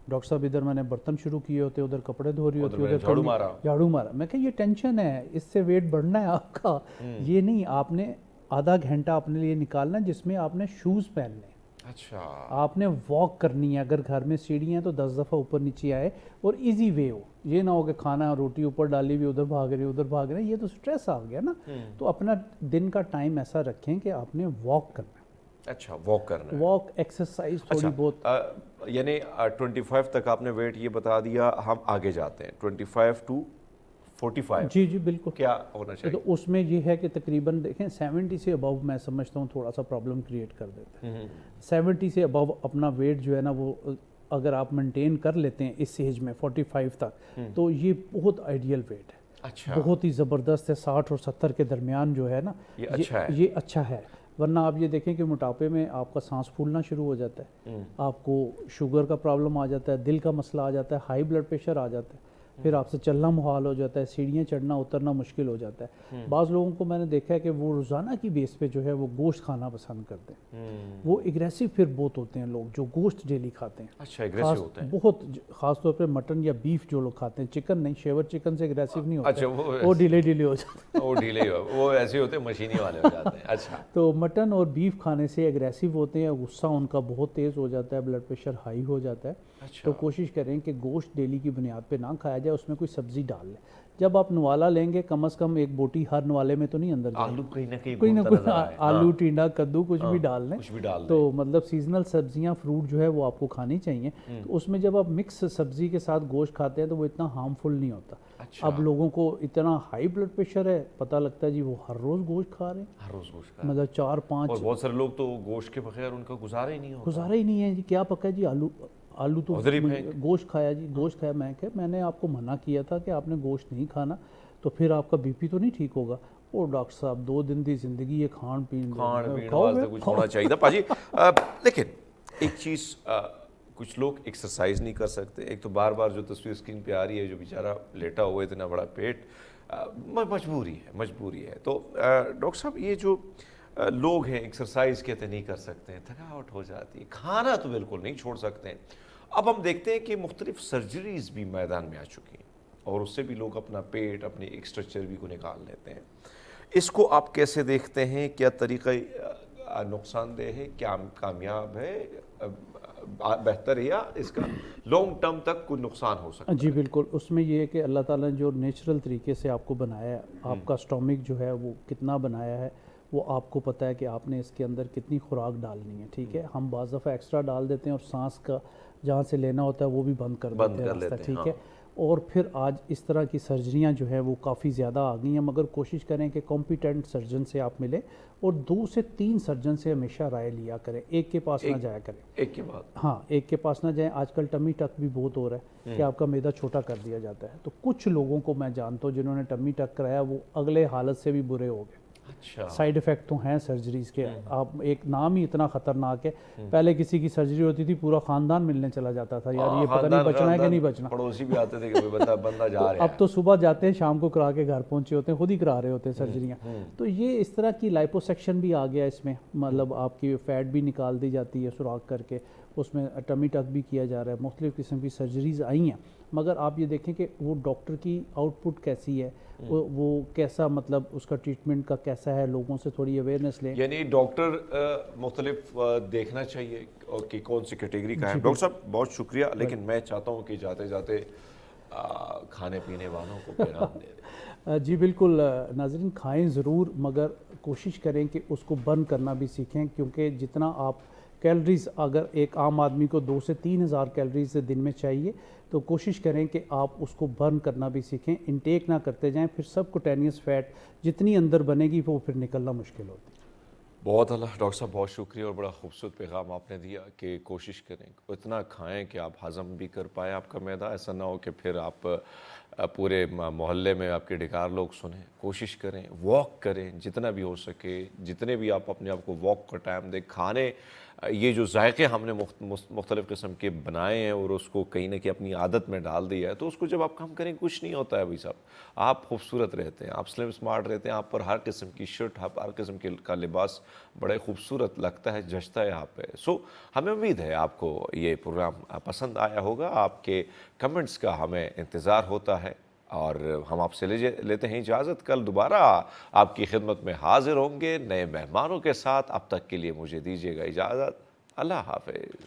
ڈاکٹر صاحب ادھر میں نے برتن شروع کیے ہوتے، ادھر کپڑے دھو رہی ہوتی، ادھر جھاڑو مارا. میں کہ یہ ٹینشن ہے، اس سے ویٹ بڑھنا ہے آپ کا. یہ نہیں، آپ نے آدھا گھنٹہ اپنے لیے نکالنا جس میں آپ نے شوز پہننے. اچھا. آپ نے واک کرنی ہے. اگر گھر میں سیڑھی ہیں تو 10 دفعہ اوپر نیچے آئے اور ایزی وے ہو. یہ نہ ہو کہ کھانا روٹی اوپر ڈالی ہوئی ادھر بھاگ رہے، یہ تو سٹریس آ گیا نا. تو اپنا دن کا ٹائم ایسا رکھیں کہ آپ نے واک کرنا ہے.
اچھا واک کرنا ہے.
واک ایکسرسائز تھوڑی بہت.
یعنی 25 تک آپ نے ویٹ یہ بتا دیا. ہم آگے جاتے ہیں 25 to 45.
جی بالکل.
کیا ہونا چاہیے؟
تو اس میں یہ ہے کہ تقریباً دیکھیں 70 سے ابو میں سمجھتا ہوں تھوڑا سا پرابلم کریٹ کر دیتے ہیں. 70 سے ابو اپنا ویٹ جو ہے نا وہ اگر آپ مینٹین کر لیتے ہیں اس ایج میں 45 تک تو یہ بہت آئیڈیل ویٹ ہے.
اچھا.
بہت ہی زبردست ہے. 60 اور 70 کے درمیان جو ہے نا یہ اچھا ہے. ورنہ آپ یہ دیکھیں کہ موٹاپے میں آپ کا سانس پھولنا شروع ہو جاتا ہے، آپ کو شوگر کا پرابلم آ جاتا ہے، دل کا مسئلہ آ جاتا ہے، ہائی بلڈ پریشر آ جاتا ہے. پھر آپ سے چلنا محال ہو جاتا ہے, سیڑھیاں چڑھنا اترنا مشکل ہو جاتا ہے. بعض لوگوں کو میں نے دیکھا ہے کہ وہ روزانہ کی بیس پہ جو ہے وہ گوشت کھانا پسند کرتے ہیں. وہ اگریسو پھر بہت ہوتے ہیں لوگ جو گوشت ڈیلی کھاتے ہیں.
اچھا اگریسو ہوتے ہیں
بہت خاص طور پہ مٹن یا بیف جو لوگ کھاتے ہیں, چکن نہیں, شیور چکن سے اگریسو نہیں ہوتے.
اچھا
وہ ڈیلے ہو جاتے ہیں.
وہ ڈیلے وہ ایسے ہوتے ہیں مشینی والے ہو جاتے ہیں. اچھا
تو مٹن اور بیف کھانے سے اگریسو ہوتے ہیں, غصہ ان کا بہت تیز ہو جاتا ہے, بلڈ پریشر ہائی ہو جاتا ہے. تو کوشش کریں کہ گوشت ڈیلی کی بنیاد پہ نہ کھایا جائے, اس میں کوئی سبزی ڈال لیں. جب آپ نوالا لیں گے کم از کم ایک بوٹی ہر نوالے میں تو نہیں اندر جائے,
آلو کہیں نہ کہیں
کوئی نہ
گھومتا
کوئی
نظر آئے.
آلو, ٹینڈا, کدو کچھ بھی ڈال لیں.
کچھ بھی ڈال
تو مطلب سیزنل سبزیاں, فروٹ جو ہے وہ آپ کو کھانی چاہیے. تو اس میں جب آپ مکس سبزی کے ساتھ گوشت کھاتے ہیں تو وہ اتنا ہارمفل نہیں ہوتا. اب لوگوں کو اتنا ہائی بلڈ پریشر ہے, پتہ لگتا ہے جی وہ ہر روز گوشت کھا رہے ہیں,
ہر روز گوشت کھا
مطلب 4-5.
اور بہت سارے لوگ تو گوشت کے بغیر ان کا گزارا ہی نہیں ہوتا.
گزارا ہی نہیں ہے جی. کیا پکا جی, آلو تو گوشت کھایا جی, گوشت کھایا. میں نے آپ کو منع کیا تھا کہ آپ نے گوشت نہیں کھانا, تو پھر آپ کا بی پی تو نہیں ٹھیک ہوگا. اور ڈاکٹر صاحب 2 دن دی زندگی ہے, کھان پین
واسطے کچھ ہونا چاہیے تھا. پاجی لیکن ایک چیز, کچھ لوگ ایکسرسائز نہیں کر سکتے. ایک تو بار بار جو تصویر اسکرین پہ آ رہی ہے, جو بیچارہ لیٹا ہوا ہے, اتنا بڑا پیٹ, مجبوری ہے. تو ڈاکٹر صاحب یہ جو لوگ ہیں ایکسرسائز کہتے نہیں کر سکتے ہیں, تھکاوٹ ہو جاتی ہے, کھانا تو بالکل نہیں چھوڑ سکتے ہیں. اب ہم دیکھتے ہیں کہ مختلف سرجریز بھی میدان میں آ چکی ہیں, اور اس سے بھی لوگ اپنا پیٹ, اپنی ایکسٹرا بھی کو نکال لیتے ہیں. اس کو آپ کیسے دیکھتے ہیں؟ کیا طریقہ نقصان دہ ہے, کیا کامیاب ہے, بہتر ہے, یا اس کا لانگ ٹرم تک کوئی نقصان ہو سکتا ہے؟
جی بالکل. اس میں یہ ہے کہ اللہ تعالیٰ نے جو نیچرل طریقے سے آپ کو بنایا ہے, آپ کا اسٹومک جو ہے وہ کتنا بنایا ہے وہ آپ کو پتہ ہے کہ آپ نے اس کے اندر کتنی خوراک ڈالنی ہے. ٹھیک ہے, ہم بعض دفعہ ایکسٹرا ڈال دیتے ہیں اور سانس کا جہاں سے لینا ہوتا ہے وہ بھی بند کر دیتے ہیں. ٹھیک ہے, اور پھر آج اس طرح کی سرجریاں جو ہے وہ کافی زیادہ آ گئی ہیں. مگر کوشش کریں کہ کمپیٹنٹ سرجن سے آپ ملیں, اور 2 سے 3 سرجن سے ہمیشہ رائے لیا کریں, ایک کے پاس نہ جایا کریں.
ایک کے بعد
ہاں, ایک کے پاس نہ جائیں. آج کل ٹمی ٹک بھی بہت ہو رہا ہے کہ آپ کا میدا چھوٹا کر دیا جاتا ہے. تو کچھ لوگوں کو میں جانتا ہوں جنہوں نے ٹمی ٹک کرایا, وہ اگلے حالت سے بھی برے ہو گئے.
اچھا,
سائیڈ ایفیکٹ تو ہیں سرجریز کے. آپ ایک نام ہی اتنا خطرناک ہے. پہلے کسی کی سرجری ہوتی تھی پورا خاندان ملنے چلا جاتا تھا, یار یہ پتہ نہیں بچنا ہے کہ نہیں بچنا.
پڑوسی بھی آتے تھے کہ بندہ جا رہا ہے.
اب تو صبح جاتے ہیں, شام کو کرا کے گھر پہنچے ہوتے ہیں, خود ہی کرا رہے ہوتے ہیں سرجریاں. تو یہ اس طرح کی لائپوسیکشن بھی آ گیا اس میں, مطلب آپ کی فیٹ بھی نکال دی جاتی ہے سوراخ کر کے, اس میں ٹمی ٹک بھی کیا جا رہا ہے. مختلف قسم کی سرجریز آئی ہیں, مگر آپ یہ دیکھیں کہ وہ ڈاکٹر کی آؤٹ پٹ کیسی ہے, وہ کیسا, مطلب اس کا ٹریٹمنٹ کا کیسا ہے, لوگوں سے تھوڑی اویئرنیس لیں.
یعنی ڈاکٹر مختلف دیکھنا چاہیے کہ کون سی کیٹیگری کا ہے. ڈاکٹر صاحب بہت شکریہ, لیکن میں چاہتا ہوں کہ جاتے جاتے کھانے پینے والوں کو پیغام دے دیں.
جی بالکل ناظرین, کھائیں ضرور, مگر کوشش کریں کہ اس کو برن کرنا بھی سیکھیں, کیونکہ جتنا آپ کیلریز, اگر ایک عام آدمی کو 2 سے 3 ہزار کیلریز دن میں چاہیے, تو کوشش کریں کہ آپ اس کو برن کرنا بھی سیکھیں, انٹیک نہ کرتے جائیں. پھر سب کوٹینیس فیٹ جتنی اندر بنے گی وہ پھر نکلنا مشکل ہوتی ہے.
بہت اللہ ڈاکٹر صاحب, بہت شکریہ, اور بڑا خوبصورت پیغام آپ نے دیا کہ کوشش کریں اتنا کھائیں کہ آپ ہضم بھی کر پائیں آپ کا میدا. ایسا نہ ہو کہ پھر آپ پورے محلے میں آپ کے ڈکار لوگ سنیں. کوشش کریں, واک کریں جتنا بھی ہو سکے, جتنے بھی آپ اپنے آپ کو واک کا ٹائم دیں. کھانے, یہ جو ذائقے ہم نے مختلف قسم کے بنائے ہیں اور اس کو کہیں نہ کہیں اپنی عادت میں ڈال دیا ہے, تو اس کو جب آپ کم کریں کچھ نہیں ہوتا ہے بھائی صاحب. آپ خوبصورت رہتے ہیں, آپ سلم اسمارٹ رہتے ہیں, آپ پر ہر قسم کی شرٹ, ہر قسم کا لباس بڑے خوبصورت لگتا ہے, جچتا ہے آپ پہ. سو ہمیں امید ہے آپ کو یہ پروگرام پسند آیا ہوگا. آپ کے کمنٹس کا ہمیں انتظار ہوتا ہے, اور ہم آپ سے لیتے ہیں اجازت. کل دوبارہ آپ کی خدمت میں حاضر ہوں گے نئے مہمانوں کے ساتھ. اب تک کے لیے مجھے دیجیے گا اجازت. اللہ حافظ.